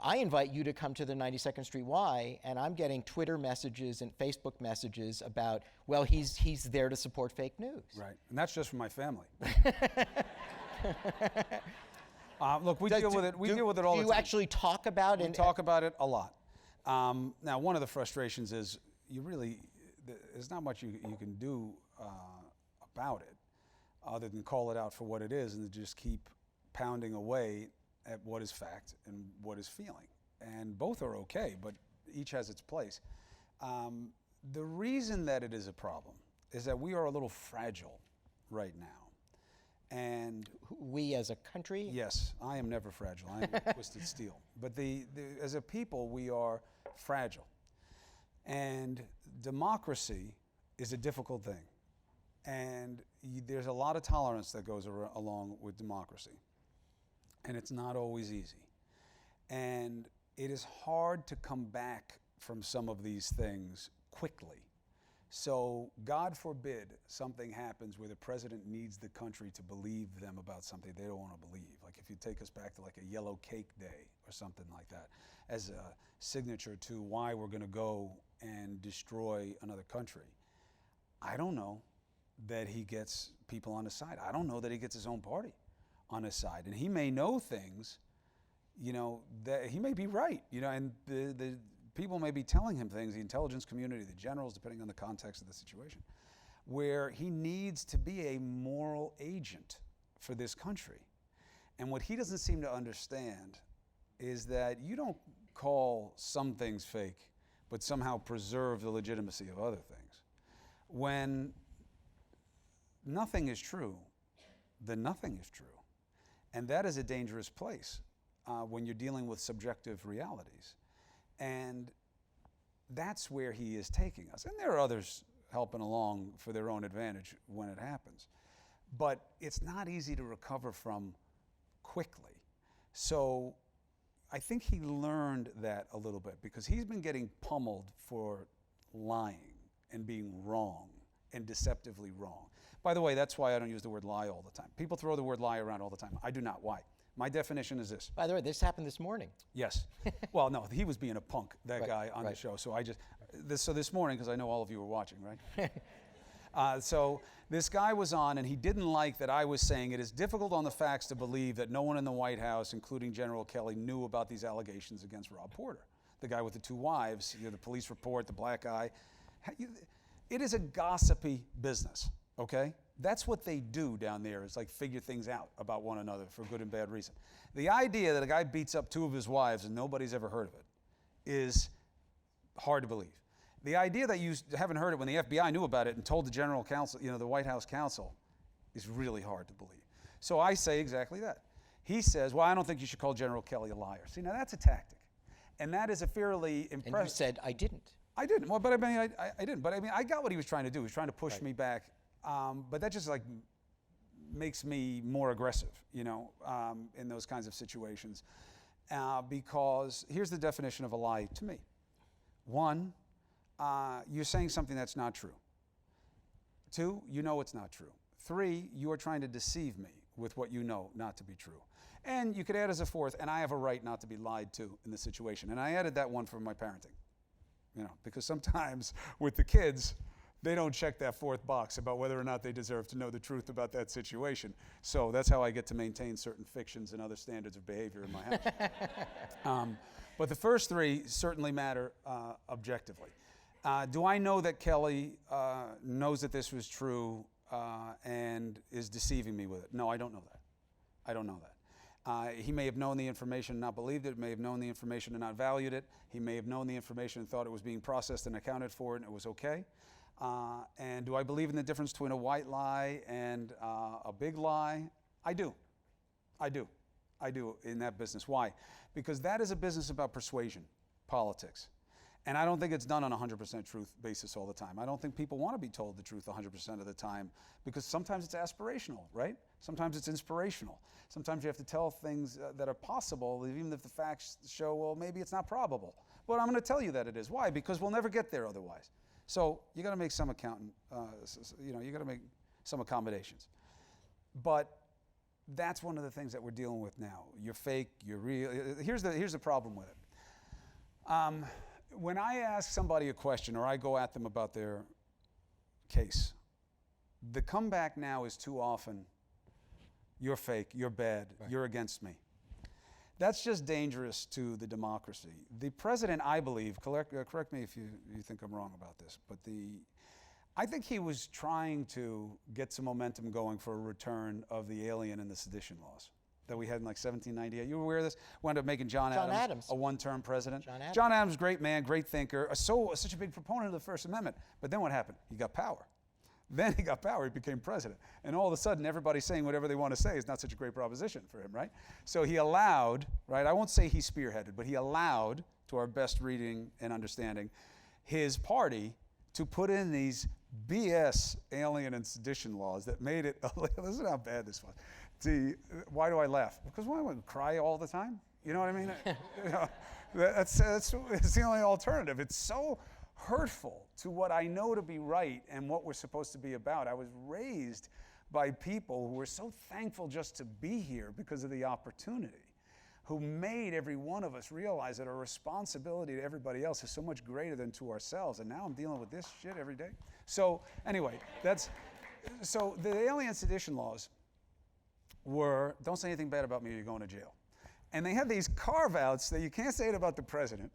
I invite you to come to the 92nd Street Y, and I'm getting Twitter messages and Facebook messages about, well, he's there to support fake news. Right, and that's just from my family. Look, we deal with it. We deal with it all the time. Do you actually talk about it? We talk about it a lot. Now, one of the frustrations is there's not much you can do about it other than call it out for what it is and to just keep pounding away at what is fact and what is feeling. And both are okay, but each has its place. The reason that it is a problem is that we are a little fragile right now. And we as a country? Yes, I am never fragile. I am twisted steel. But as a people, we are fragile. And democracy is a difficult thing. And there's a lot of tolerance that goes along with democracy. And it's not always easy. And it is hard to come back from some of these things quickly. So God forbid something happens where the president needs the country to believe them about something they don't want to believe. Like if you take us back to like a yellow cake day or something like that as a signature to why we're going to go and destroy another country. I don't know that he gets people on his side. I don't know that he gets his own party on his side. And he may know things, you know, that he may be right, you know, and the people may be telling him things, the intelligence community, the generals, depending on the context of the situation, where he needs to be a moral agent for this country. And what he doesn't seem to understand is that you don't call some things fake, but somehow preserve the legitimacy of other things. When nothing is true, then nothing is true. And that is a dangerous place when you're dealing with subjective realities. And that's where he is taking us. And there are others helping along for their own advantage when it happens. But it's not easy to recover from quickly. So I think he learned that a little bit because he's been getting pummeled for lying and being wrong and deceptively wrong. By the way, that's why I don't use the word lie all the time. People throw the word lie around all the time. I do not. Why? My definition is this. By the way, this happened this morning. Yes. Well, no, he was being a punk, that guy on the show. So this morning, because I know all of you were watching, right? So this guy was on, and he didn't like that I was saying it is difficult on the facts to believe that no one in the White House, including General Kelly, knew about these allegations against Rob Porter, the guy with the 2 wives, you know, the police report, the black eye. It is a gossipy business, okay? That's what they do down there, is like figure things out about one another for good and bad reason. The idea that a guy beats up 2 of his wives and nobody's ever heard of it is hard to believe. The idea that you haven't heard it when the FBI knew about it and told the general counsel, you know, the White House counsel, is really hard to believe. So I say exactly that. He says, well, I don't think you should call General Kelly a liar. See, now that's a tactic. And that is a fairly impressive. And you said, I didn't. I didn't. Well, but I mean, I didn't. But I mean, I got what he was trying to do. He was trying to push me back. But that just like makes me more aggressive, you know, in those kinds of situations. Because here's the definition of a lie to me. 1, you're saying something that's not true. 2, you know it's not true. 3, you are trying to deceive me, with what you know not to be true. And you could add as a fourth, and I have a right not to be lied to in this situation. And I added that one for my parenting, because sometimes with the kids, they don't check that fourth box about whether or not they deserve to know the truth about that situation. So that's how I get to maintain certain fictions and other standards of behavior in my house. But the first three certainly matter objectively. Do I know that Kelly knows that this was true and is deceiving me with it? No, I don't know that. I don't know that. He may have known the information and not believed it, may have known the information and not valued it. He may have known the information and thought it was being processed and accounted for and it was okay. And do I believe in the difference between a white lie and a big lie? I do. I do. I do in that business. Why? Because that is a business about persuasion, politics. And I don't think it's done on a 100% truth basis all the time. I don't think people want to be told the truth 100% of the time because sometimes it's aspirational, right? Sometimes it's inspirational. Sometimes you have to tell things that are possible, even if the facts show, well, maybe it's not probable. But I'm going to tell you that it is. Why? Because we'll never get there otherwise. So you got to make some you got to make some accommodations. But that's one of the things that we're dealing with now. You're fake, you're real. Here's the problem with it. When I ask somebody a question or I go at them about their case, the comeback now is too often, you're fake, you're bad, right. You're against me. That's just dangerous to the democracy. The president, I believe, correct me if you think I'm wrong about this, but I think he was trying to get some momentum going for a return of the alien and the sedition laws that we had in like 1798. You were aware of this? Wound up making John Adams a one-term president. John Adams, great man, great thinker, such a big proponent of the First Amendment. But then what happened? He got power. Then he got power, he became president. And all of a sudden, everybody's saying whatever they want to say is not such a great proposition for him, right? So he allowed, right, I won't say he spearheaded, but he allowed, to our best reading and understanding, his party to put in these BS alien and sedition laws that made it, listen how bad this was. Why do I laugh? Because why would I cry all the time? You know what I mean? That's the only alternative. It's so hurtful to what I know to be right and what we're supposed to be about. I was raised by people who were so thankful just to be here because of the opportunity, who made every one of us realize that our responsibility to everybody else is so much greater than to ourselves. And now I'm dealing with this shit every day. So anyway, so the alien sedition laws were, don't say anything bad about me or you're going to jail. And they had these carve-outs that you can't say it about the president,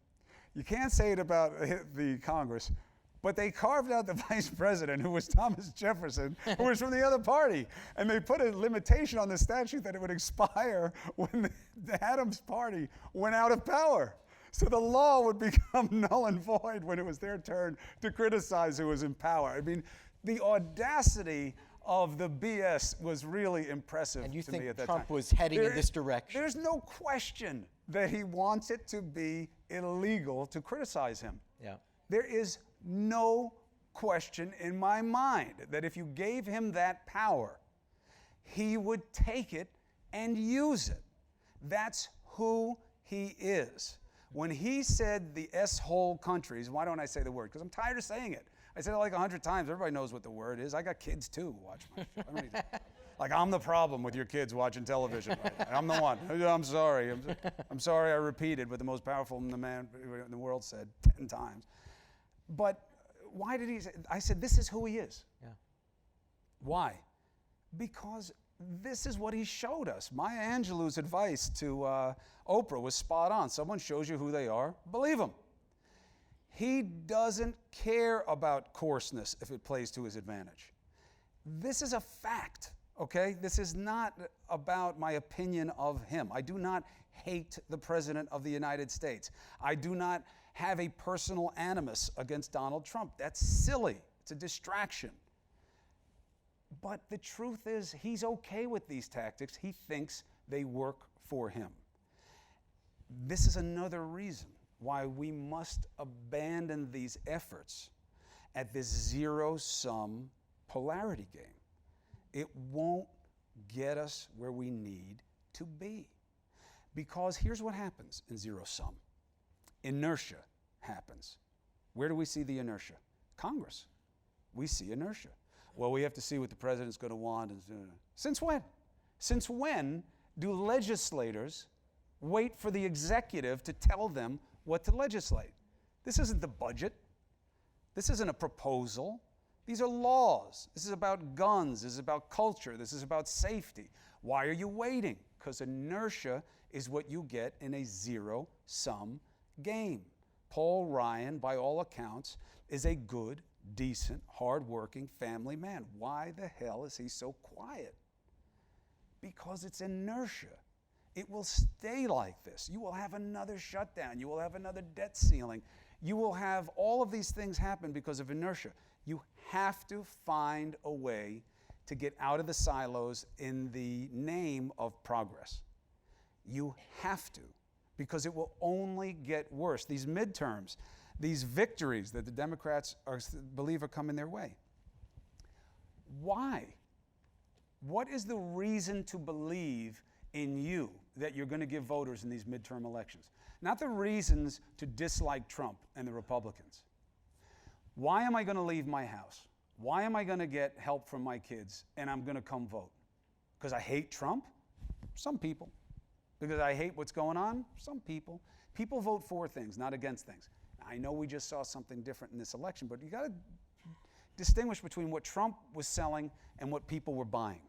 you can't say it about the Congress, but they carved out the vice president, who was Thomas Jefferson, who was from the other party. And they put a limitation on the statute that it would expire when the Adams party went out of power. So the law would become null and void when it was their turn to criticize who was in power. I mean, the audacity of the BS was really impressive to me at that time. And you think Trump was heading in this direction? There's no question that he wants it to be illegal to criticize him. Yeah. There is no question in my mind that if you gave him that power, he would take it and use it. That's who he is. When he said the S-hole countries, why don't I say the word? Because I'm tired of saying it. I said it like 100 times. Everybody knows what the word is. I got kids too who watch my show. I don't need like, I'm the problem with your kids watching television. Right? I'm the one. I'm sorry. I'm sorry I repeated what the most powerful man in the world said 10 times. But why did he say? I said, this is who he is. Yeah. Why? Because this is what he showed us. Maya Angelou's advice to Oprah was spot on. Someone shows you who they are, believe them. He doesn't care about coarseness if it plays to his advantage. This is a fact, okay? This is not about my opinion of him. I do not hate the President of the United States. I do not have a personal animus against Donald Trump. That's silly. It's a distraction. But the truth is, he's okay with these tactics. He thinks they work for him. This is another reason why we must abandon these efforts at this zero-sum polarity game. It won't get us where we need to be. Because here's what happens in zero-sum. Inertia happens. Where do we see the inertia? Congress. We see inertia. Well, we have to see what the president's going to want. Since when? Since when do legislators wait for the executive to tell them what to legislate? This isn't the budget. This isn't a proposal. These are laws. This is about guns. This is about culture. This is about safety. Why are you waiting? Because inertia is what you get in a zero-sum game. Paul Ryan, by all accounts, is a good, decent, hard-working family man. Why the hell is he so quiet? Because it's inertia. It will stay like this. You will have another shutdown. You will have another debt ceiling. You will have all of these things happen because of inertia. You have to find a way to get out of the silos in the name of progress. You have to, because it will only get worse. These midterms, these victories that the Democrats believe are coming their way. Why? What is the reason to believe in you that you're going to give voters in these midterm elections? Not the reasons to dislike Trump and the Republicans. Why am I going to leave my house? Why am I going to get help from my kids and I'm going to come vote? Because I hate Trump? Some people. Because I hate what's going on? Some people. People vote for things, not against things. I know we just saw something different in this election, but you got to distinguish between what Trump was selling and what people were buying.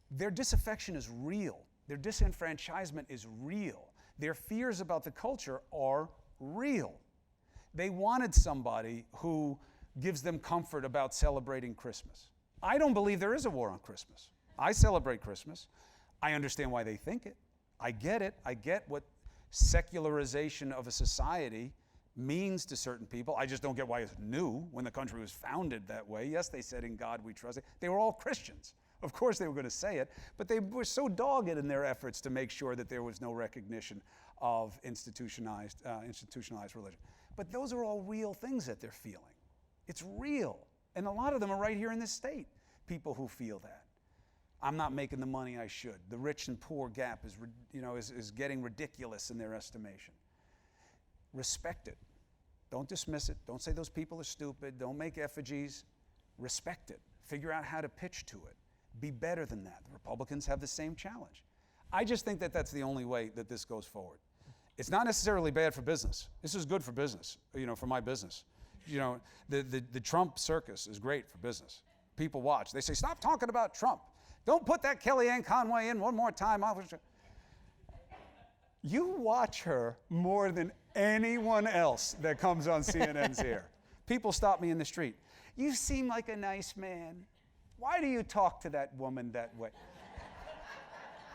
Their disaffection is real. Their disenfranchisement is real. Their fears about the culture are real. They wanted somebody who gives them comfort about celebrating Christmas. I don't believe there is a war on Christmas. I celebrate Christmas. I understand why they think it. I get it. I get what secularization of a society means to certain people. I just don't get why it's new when the country was founded that way. Yes, they said, "In God we trust." They were all Christians. Of course they were going to say it, but they were so dogged in their efforts to make sure that there was no recognition of institutionalized religion. But those are all real things that they're feeling. It's real. And a lot of them are right here in this state, people who feel that. I'm not making the money I should. The rich and poor gap is getting ridiculous in their estimation. Respect it. Don't dismiss it. Don't say those people are stupid. Don't make effigies. Respect it. Figure out how to pitch to it. Be better than that. The Republicans have the same challenge. I just think that that's the only way that this goes forward. It's not necessarily bad for business. This is good for business, for my business. The Trump circus is great for business. People watch. They say, "Stop talking about Trump. Don't put that Kellyanne Conway in one more time." You watch her more than anyone else that comes on CNN's air. People stop me in the street. "You seem like a nice man. Why do you talk to that woman that way?"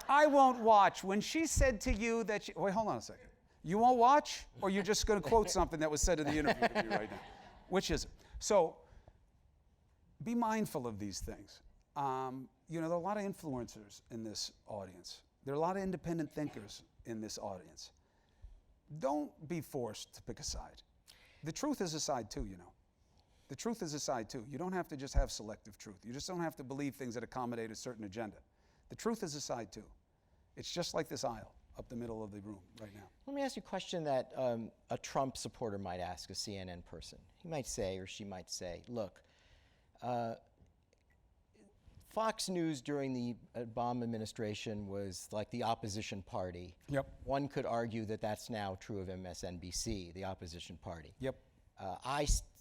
I won't watch. When she said to you that she... Wait, hold on a second. You won't watch? Or you're just going to quote something that was said in the interview with me right now? Which is it? So be mindful of these things. There are a lot of influencers in this audience. There are a lot of independent thinkers in this audience. Don't be forced to pick a side. The truth is a side too, The truth is a side too. You don't have to just have selective truth. You just don't have to believe things that accommodate a certain agenda. The truth is a side too. It's just like this aisle up the middle of the room right now. Let me ask you a question that a Trump supporter might ask a CNN person. He might say, or she might say, look, Fox News during the Obama administration was like the opposition party. Yep. One could argue that that's now true of MSNBC, the opposition party. Yep.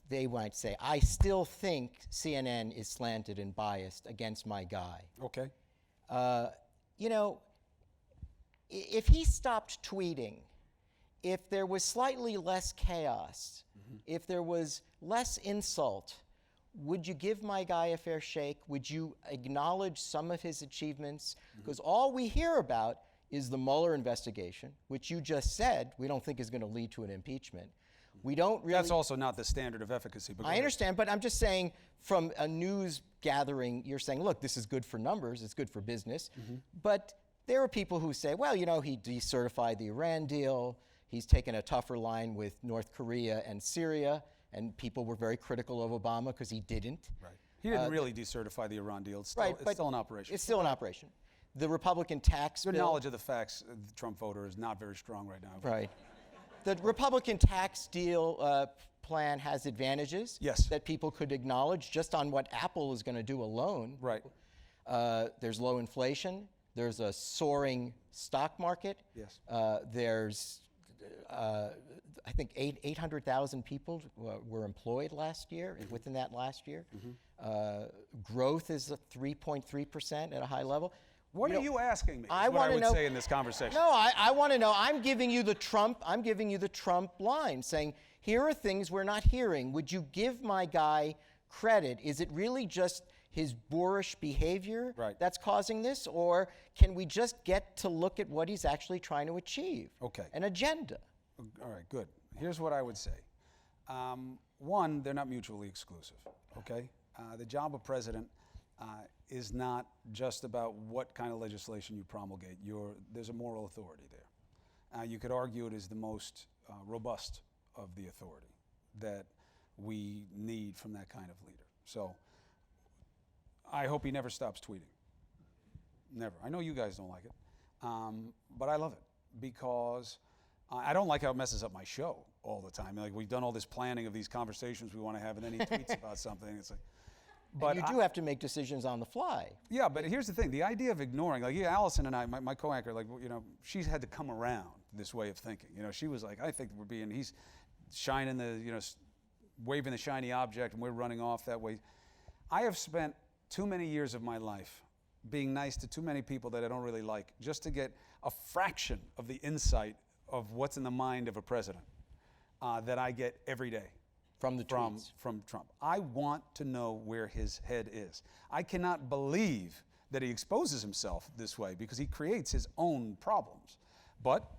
They might say, I still think CNN is slanted and biased against my guy. Okay. If he stopped tweeting, if there was slightly less chaos, if there was less insult, would you give my guy a fair shake? Would you acknowledge some of his achievements? Because all we hear about is the Mueller investigation, which you just said we don't think is going to lead to an impeachment. We don't really... That's also not the standard of efficacy. I understand, but I'm just saying from a news gathering, you're saying, look, this is good for numbers, it's good for business. But there are people who say, well, he decertified the Iran deal, he's taken a tougher line with North Korea and Syria, and people were very critical of Obama because he didn't. Right. He didn't really decertify the Iran deal. It's still in operation. It's still in operation. The Republican tax bill... Your knowledge of the facts, the Trump voter, is not very strong right now. Right. The Republican tax deal plan has advantages yes. that people could acknowledge just on what Apple is going to do alone. Right. There's low inflation. There's a soaring stock market. Yes. There's, I think, 800,000 people were employed last year, within that last year. Growth is 3.3% at a high level. What are you asking me? I Is what I wanna would know, say in this conversation. No, I want to know. I'm giving you the Trump line, saying here are things we're not hearing. Would you give my guy credit? Is it really just his boorish behavior that's causing this, or can we just get to look at what he's actually trying to achieve? Okay. An agenda. All right, good. Here's what I would say. One, they're not mutually exclusive, okay? The job of president is not just about what kind of legislation you promulgate. There's a moral authority there. You could argue it is the most robust of the authority that we need from that kind of leader. So I hope he never stops tweeting. Never. I know you guys don't like it, but I love it because I don't like how it messes up my show all the time. Like, we've done all this planning of these conversations we want to have, and then he tweets about something. It's like, but you do have to make decisions on the fly. Yeah, but here's the thing: the idea of ignoring, like, Allison and I, my co-anchor, like, she's had to come around this way of thinking. She was like, I think he's shining waving the shiny object, and we're running off that way. I have spent too many years of my life being nice to too many people that I don't really like, just to get a fraction of the insight of what's in the mind of a president that I get every day. From the tweets. From Trump. I want to know where his head is. I cannot believe that he exposes himself this way because he creates his own problems. But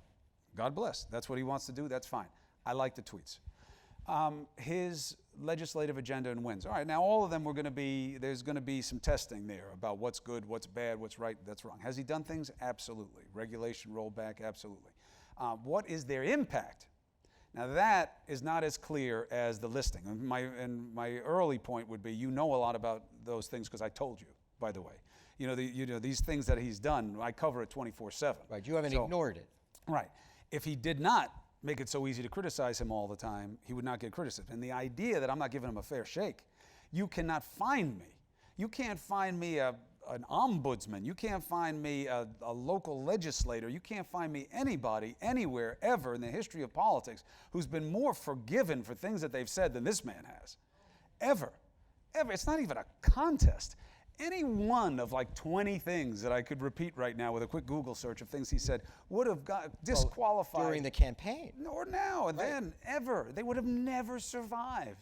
God bless. That's what he wants to do. That's fine. I like the tweets. His legislative agenda and wins. All right, now all of them there's going to be some testing there about what's good, what's bad, what's right, that's wrong. Has he done things? Absolutely. Regulation rollback? Absolutely. What is their impact? Now that is not as clear as the listing. And my early point would be, a lot about those things because I told you, by the way. These things that he's done, I cover it 24/7. Right, you haven't ignored it. Right. If he did not make it so easy to criticize him all the time, he would not get criticism. And the idea that I'm not giving him a fair shake, you cannot find me. You can't find me an ombudsman. You can't find me a local legislator. You can't find me anybody, anywhere, ever in the history of politics who's been more forgiven for things that they've said than this man has. Ever. Ever. It's not even a contest. Any one of like 20 things that I could repeat right now with a quick Google search of things he said would have got disqualified. During the campaign. Or now, and then, ever. They would have never survived.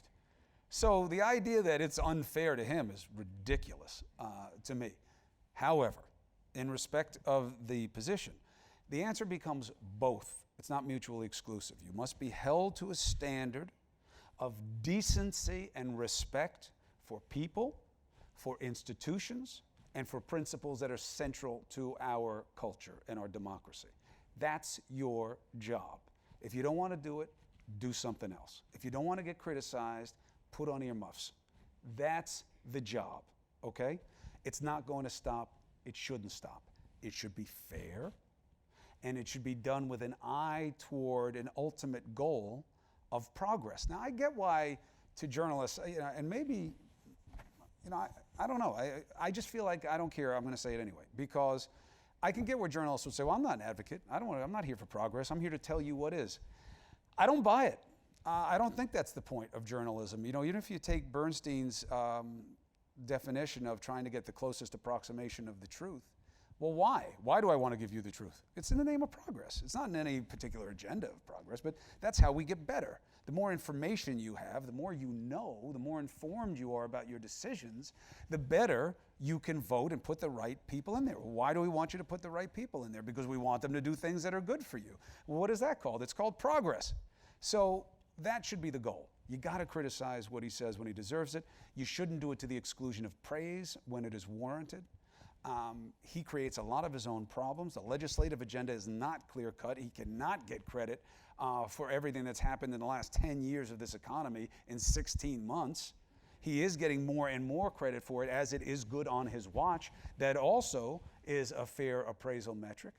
So the idea that it's unfair to him is ridiculous to me. However, in respect of the position, the answer becomes both. It's not mutually exclusive. You must be held to a standard of decency and respect for people, for institutions, and for principles that are central to our culture and our democracy. That's your job. If you don't want to do it, do something else. If you don't want to get criticized, put on earmuffs. That's the job, okay? It's not going to stop. It shouldn't stop. It should be fair, and it should be done with an eye toward an ultimate goal of progress. Now, I get why to journalists, and maybe, I don't know. I just feel like I don't care. I'm going to say it anyway, because I can get where journalists would say, well, I'm not an advocate. I'm not here for progress. I'm here to tell you what is. I don't buy it. I don't think that's the point of journalism. Even if you take Bernstein's definition of trying to get the closest approximation of the truth, well, why? Why do I want to give you the truth? It's in the name of progress. It's not in any particular agenda of progress, but that's how we get better. The more information you have, the more you know, the more informed you are about your decisions, the better you can vote and put the right people in there. Why do we want you to put the right people in there? Because we want them to do things that are good for you. Well, what is that called? It's called progress. So that should be the goal. You got to criticize what he says when he deserves it. You shouldn't do it to the exclusion of praise when it is warranted. He creates a lot of his own problems. The legislative agenda is not clear-cut. He cannot get credit for everything that's happened in the last 10 years of this economy in 16 months. He is getting more and more credit for it as it is good on his watch. That also is a fair appraisal metric.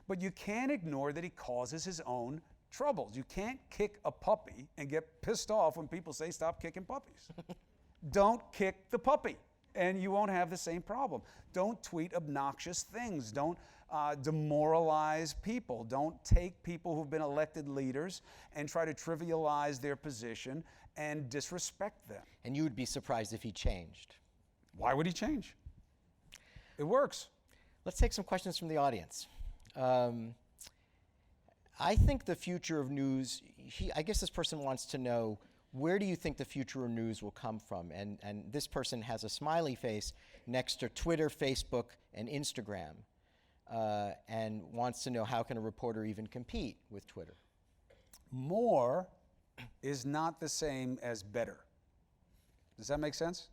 But you can't ignore that he causes his own troubles. You can't kick a puppy and get pissed off when people say stop kicking puppies. Don't kick the puppy. and you won't have the same problem. Don't tweet obnoxious things. Don't demoralize people. Don't take people who've been elected leaders and try to trivialize their position and disrespect them. And you would be surprised if he changed. Why would he change? It works. Let's take some questions from the audience. I think the future of news, I guess this person wants to know, where do you think the future of news will come from? And this person has a smiley face next to Twitter, Facebook, and Instagram, and wants to know, how can a reporter even compete with Twitter? More is not the same as better. Does that make sense?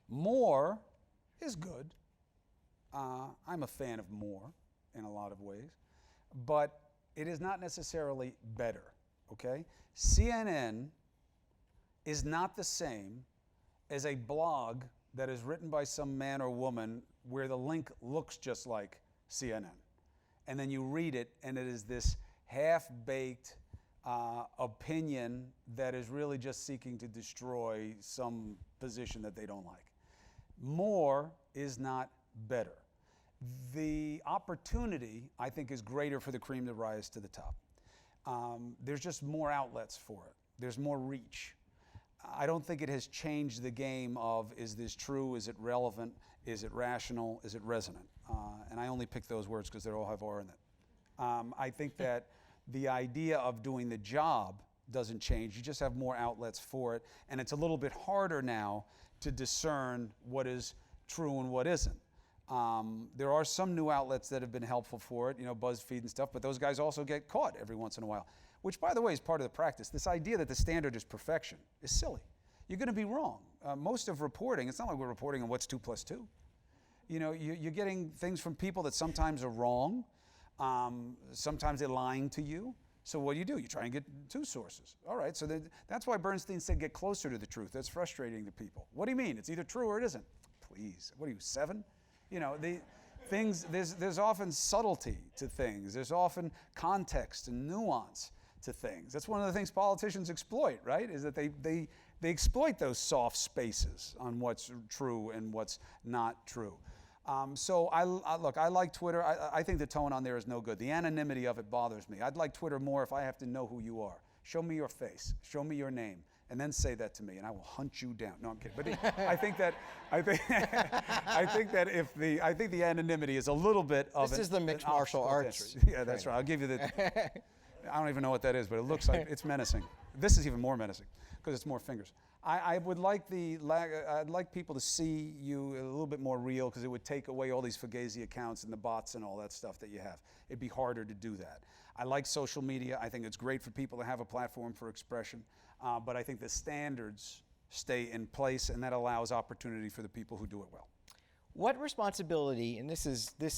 More is good. I'm a fan of more in a lot of ways, but it is not necessarily better, okay? CNN is not the same as a blog that is written by some man or woman where the link looks just like CNN. And then you read it, and it is this half-baked opinion that is really just seeking to destroy some position that they don't like. More is not better. The opportunity, I think, is greater for the cream to rise to the top. There's just more outlets for it. There's more reach. I don't think it has changed the game of, is this true, is it relevant, is it rational, is it resonant? And I only pick those words because they all have R in it. I think that the idea of doing the job doesn't change. You just have more outlets for it, and it's a little bit harder now to discern what is true and what isn't. There are some new outlets that have been helpful for it, you know, BuzzFeed and stuff, but those guys also get caught every once in a while, which, by the way, is part of the practice. This idea that the standard is perfection is silly. You're going to be wrong. Most of reporting, it's not like we're reporting on what's 2 + 2. You know, you're getting things from people that sometimes are wrong. Sometimes they're lying to you. So what do? You try and get 2 sources. All right, so that's why Bernstein said get closer to the truth. That's frustrating to people. What do you mean? It's either true or it isn't. Please, what are you, 7? You know, there's often subtlety to things. There's often context and nuance to things. That's one of the things politicians exploit, right? Is that they exploit those soft spaces on what's true and what's not true. So look, I like Twitter. I think the tone on there is no good. The anonymity of it bothers me. I'd like Twitter more if I have to know who you are. Show me your face. Show me your name. And then say that to me, and I will hunt you down. No, I'm kidding. But I think that I think the anonymity is a little bit of this is the mixed martial arts. Yeah, that's right. I'll give you the. I don't even know what that is, but it looks like it's menacing. This is even more menacing because it's more fingers. I'd like people to see you a little bit more real, because it would take away all these Fugazi accounts and the bots and all that stuff that you have. It'd be harder to do that. I like social media. I think it's great for people to have a platform for expression, but I think the standards stay in place, and that allows opportunity for the people who do it well. What responsibility, and this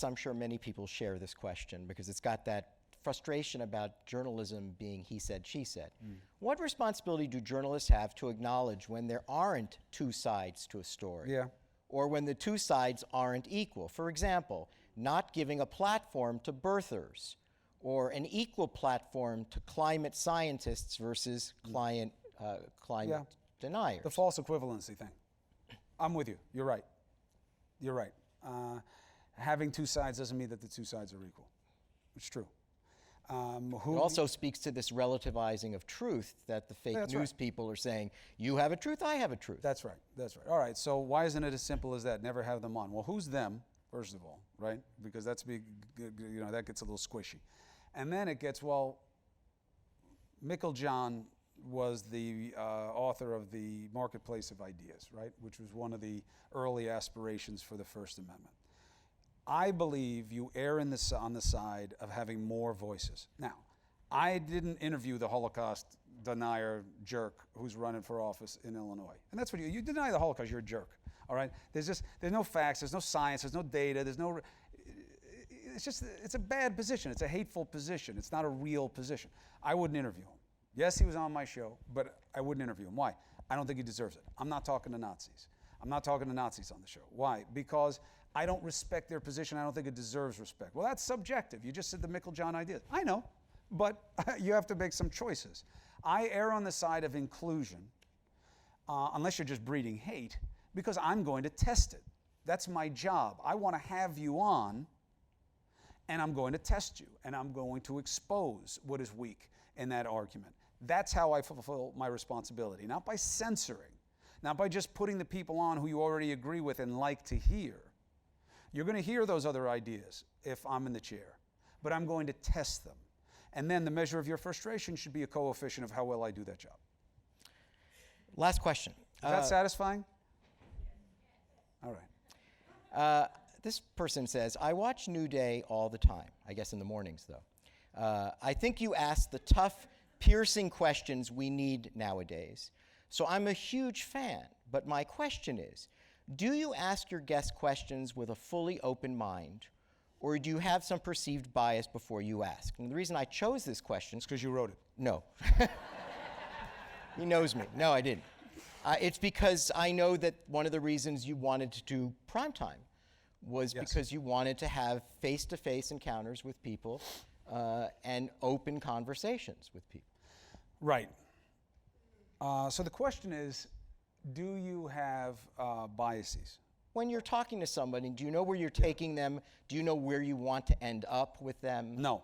I'm sure many people share this question because it's got that frustration about journalism being he said, she said. What responsibility do journalists have to acknowledge when there aren't 2 sides to a story? Yeah. Or when the 2 sides aren't equal? For example, not giving a platform to birthers, or an equal platform to climate scientists versus climate deniers. The false equivalency thing. I'm with you. You're right. You're right. Having 2 sides doesn't mean that the 2 sides are equal. It's true. It also speaks to this relativizing of truth that the fake news people are saying, you have a truth, I have a truth. That's right. That's right. All right. So why isn't it as simple as that? Never have them on. Well, who's them, first of all, right? Because that gets a little squishy. And then it gets, well, Meiklejohn was the author of the Marketplace of Ideas, right? Which was one of the early aspirations for the First Amendment. I believe you err on the side of having more voices. Now, I didn't interview the Holocaust denier jerk who's running for office in Illinois. And that's what you deny the Holocaust, you're a jerk, all right? There's no facts, there's no science, there's no data, it's a bad position. It's a hateful position. It's not a real position. I wouldn't interview him. Yes, he was on my show, but I wouldn't interview him. Why? I don't think he deserves it. I'm not talking to Nazis. I'm not talking to Nazis on the show. Why? Because I don't respect their position. I don't think it deserves respect. Well, that's subjective. You just said the Meiklejohn ideas. I know, but you have to make some choices. I err on the side of inclusion, unless you're just breeding hate, Because I'm going to test it. That's my job. I want to have you on, and I'm going to test you, and I'm going to expose what is weak in that argument. That's how I fulfill my responsibility, not by censoring, not by just putting the people on who you already agree with and like to hear. You're going to hear those other ideas if I'm in the chair, but I'm going to test them. And then the measure of your frustration should be a coefficient of how well I do that job. Last question. Is that satisfying? All right. This person says, I watch New Day all the time, I guess in the mornings, though. I think you ask the tough, piercing questions we need nowadays. So I'm a huge fan, but my question is, do you ask your guests questions with a fully open mind, or do you have some perceived bias before you ask? And the reason I chose this question... It's because you wrote it. No. He knows me. No, I didn't. It's because I know that one of the reasons you wanted to do primetime was because you wanted to have face-to-face encounters with people and open conversations with people. Right. So the question is, do you have biases? When you're talking to somebody, do you know where you're taking them? Do you know where you want to end up with them? No.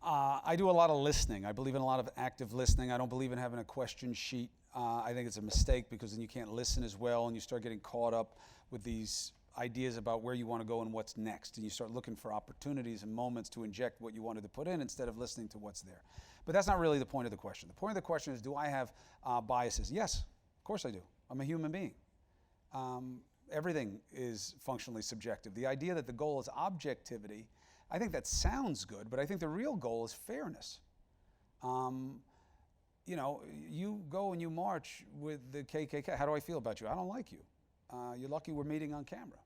I do a lot of listening. I believe in a lot of active listening. I don't believe in having a question sheet. I think it's a mistake because then you can't listen as well and you start getting caught up with these ideas about where you want to go and what's next. And you start looking for opportunities and moments to inject what you wanted to put in instead of listening to what's there. But that's not really the point of the question. The point of the question is, do I have biases? Yes, of course I do. I'm a human being. Everything is functionally subjective. The idea that the goal is objectivity, I think that sounds good, but I think the real goal is fairness. You know, you go and you march with the KKK. How do I feel about you? I don't like you. You're lucky we're meeting on camera.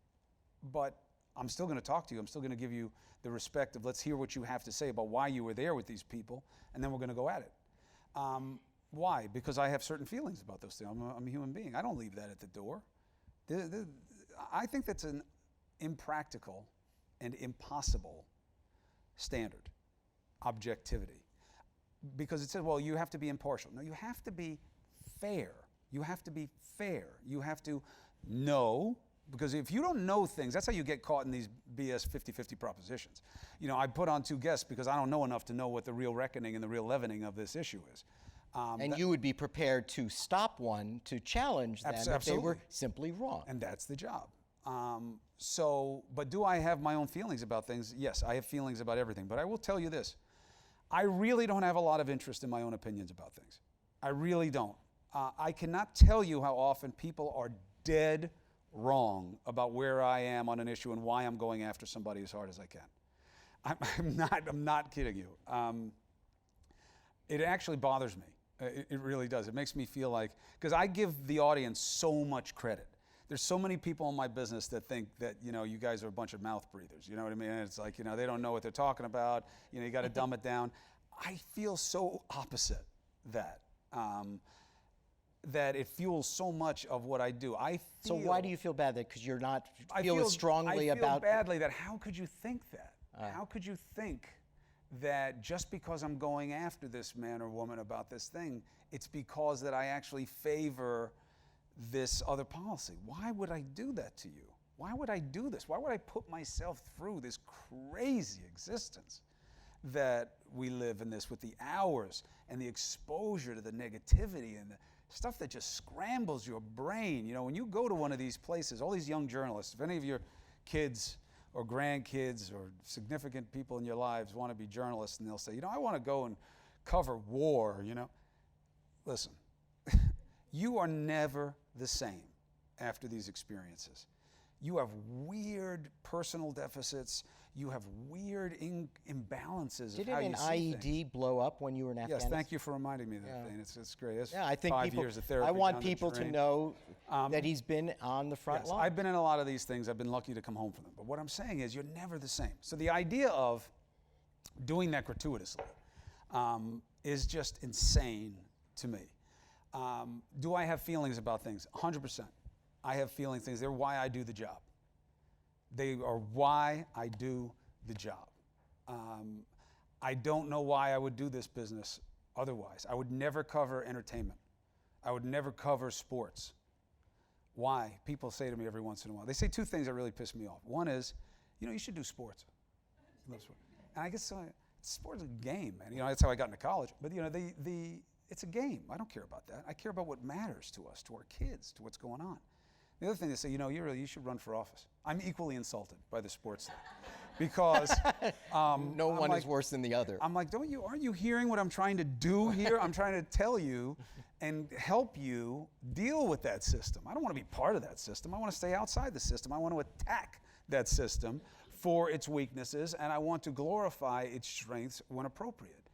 But I'm still going to talk to you. I'm still going to give you the respect of let's hear what you have to say about why you were there with these people, and then we're going to go at it. Why? Because I have certain feelings about those things. I'm a human being. I don't leave that at the door. I think that's an impractical and impossible standard, objectivity. Because it says, well, you have to be impartial. No, you have to be fair. You have to be fair. You have to know, because if you don't know things, that's how you get caught in these BS 50-50 propositions. You know, I put on 2 guests because I don't know enough to know what the real reckoning and the real leavening of this issue is. And you would be prepared to stop one to challenge them if they were simply wrong. And that's the job. But do I have my own feelings about things? Yes, I have feelings about everything. But I will tell you this. I really don't have a lot of interest in my own opinions about things. I really don't. I cannot tell you how often people are dead wrong about where I am on an issue and why I'm going after somebody as hard as I can. I'm not kidding you. It actually bothers me. It really does. It makes me feel like, because I give the audience so much credit. There's so many people in my business that think that, you know, you guys are a bunch of mouth breathers. You know what I mean? And it's like, you know, they don't know what they're talking about. You know, you got to dumb it down. I feel so opposite that. That it fuels so much of what I do. So why do you feel bad? Because you're not feel as strongly about... I feel badly that how could you think that? How could you think that just because I'm going after this man or woman about this thing, it's because that I actually favor this other policy? Why would I do that to you? Why would I do this? Why would I put myself through this crazy existence that we live in this with the hours and the exposure to the negativity and the stuff that just scrambles your brain? You know, when you go to one of these places, all these young journalists, if any of your kids or grandkids or significant people in your lives want to be journalists and they'll say, you know, I want to go and cover war, you know. Listen, you are never the same after these experiences. You have weird personal deficits. You have weird imbalances of how you see things. Didn't an IED blow up when you were in Afghanistan? Yes, thank you for reminding me of that thing. It's great. It's I think 5 years of therapy. I want people to know that he's been on the front line. I've been in a lot of these things. I've been lucky to come home from them. But what I'm saying is you're never the same. So the idea of doing that gratuitously is just insane to me. Do I have feelings about things? 100%. I have feelings. They're why I do the job. They are why I do the job. I don't know why I would do this business otherwise. I would never cover entertainment. I would never cover sports. why people say to me every once in a while, they say two things that really piss me off. One is, you should do sports. I love sport. And I guess sports is a game, man. That's how I got into college. But it's a game. I don't care about that. I care about what matters to us, to our kids, to what's going on. The other thing they say, you should run for office. I'm equally insulted by the sports thing. Because no one is worse than the other. I'm like, aren't you hearing what I'm trying to do here? I'm trying to tell you and help you deal with that system. I don't want to be part of that system. I want to stay outside the system. I want to attack that system for its weaknesses, and I want to glorify its strengths when appropriate.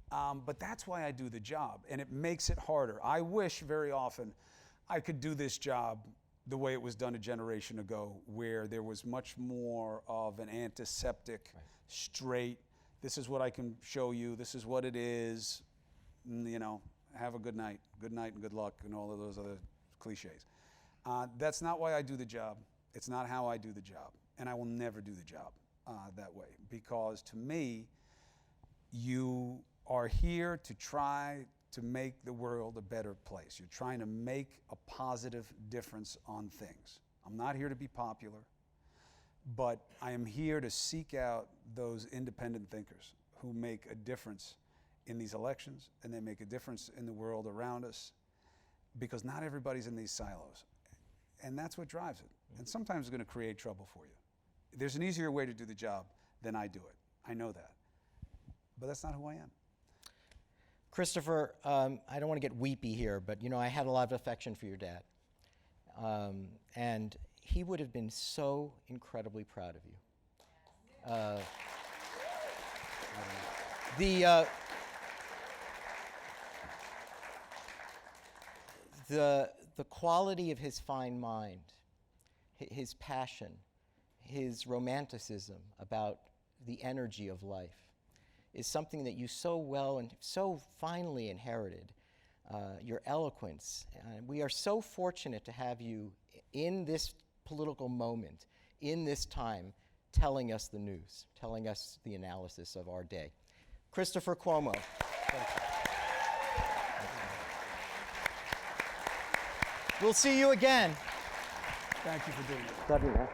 But that's why I do the job, and it makes it harder. I wish very often I could do this job the way it was done a generation ago, where there was much more of an antiseptic, straight, this is what I can show you, this is what it is, have a good night and good luck, and all of those other cliches. That's not why I do the job. It's not how I do the job, and I will never do the job that way, because to me, you are here to try to make the world a better place. You're trying to make a positive difference on things. I'm not here to be popular, but I am here to seek out those independent thinkers who make a difference in these elections, and they make a difference in the world around us, because not everybody's in these silos. And that's what drives it. And sometimes it's going to create trouble for you. There's an easier way to do the job than I do it. I know that. But that's not who I am. Christopher, I don't want to get weepy here, but I had a lot of affection for your dad. And he would have been so incredibly proud of you. The quality of his fine mind, his passion, his romanticism about the energy of life is something that you so well and so finely inherited. Your eloquence. We are so fortunate to have you in this political moment, in this time, telling us the news, telling us the analysis of our day. Christopher Cuomo. Thank you. We'll see you again. Thank you for doing it. Love you, man.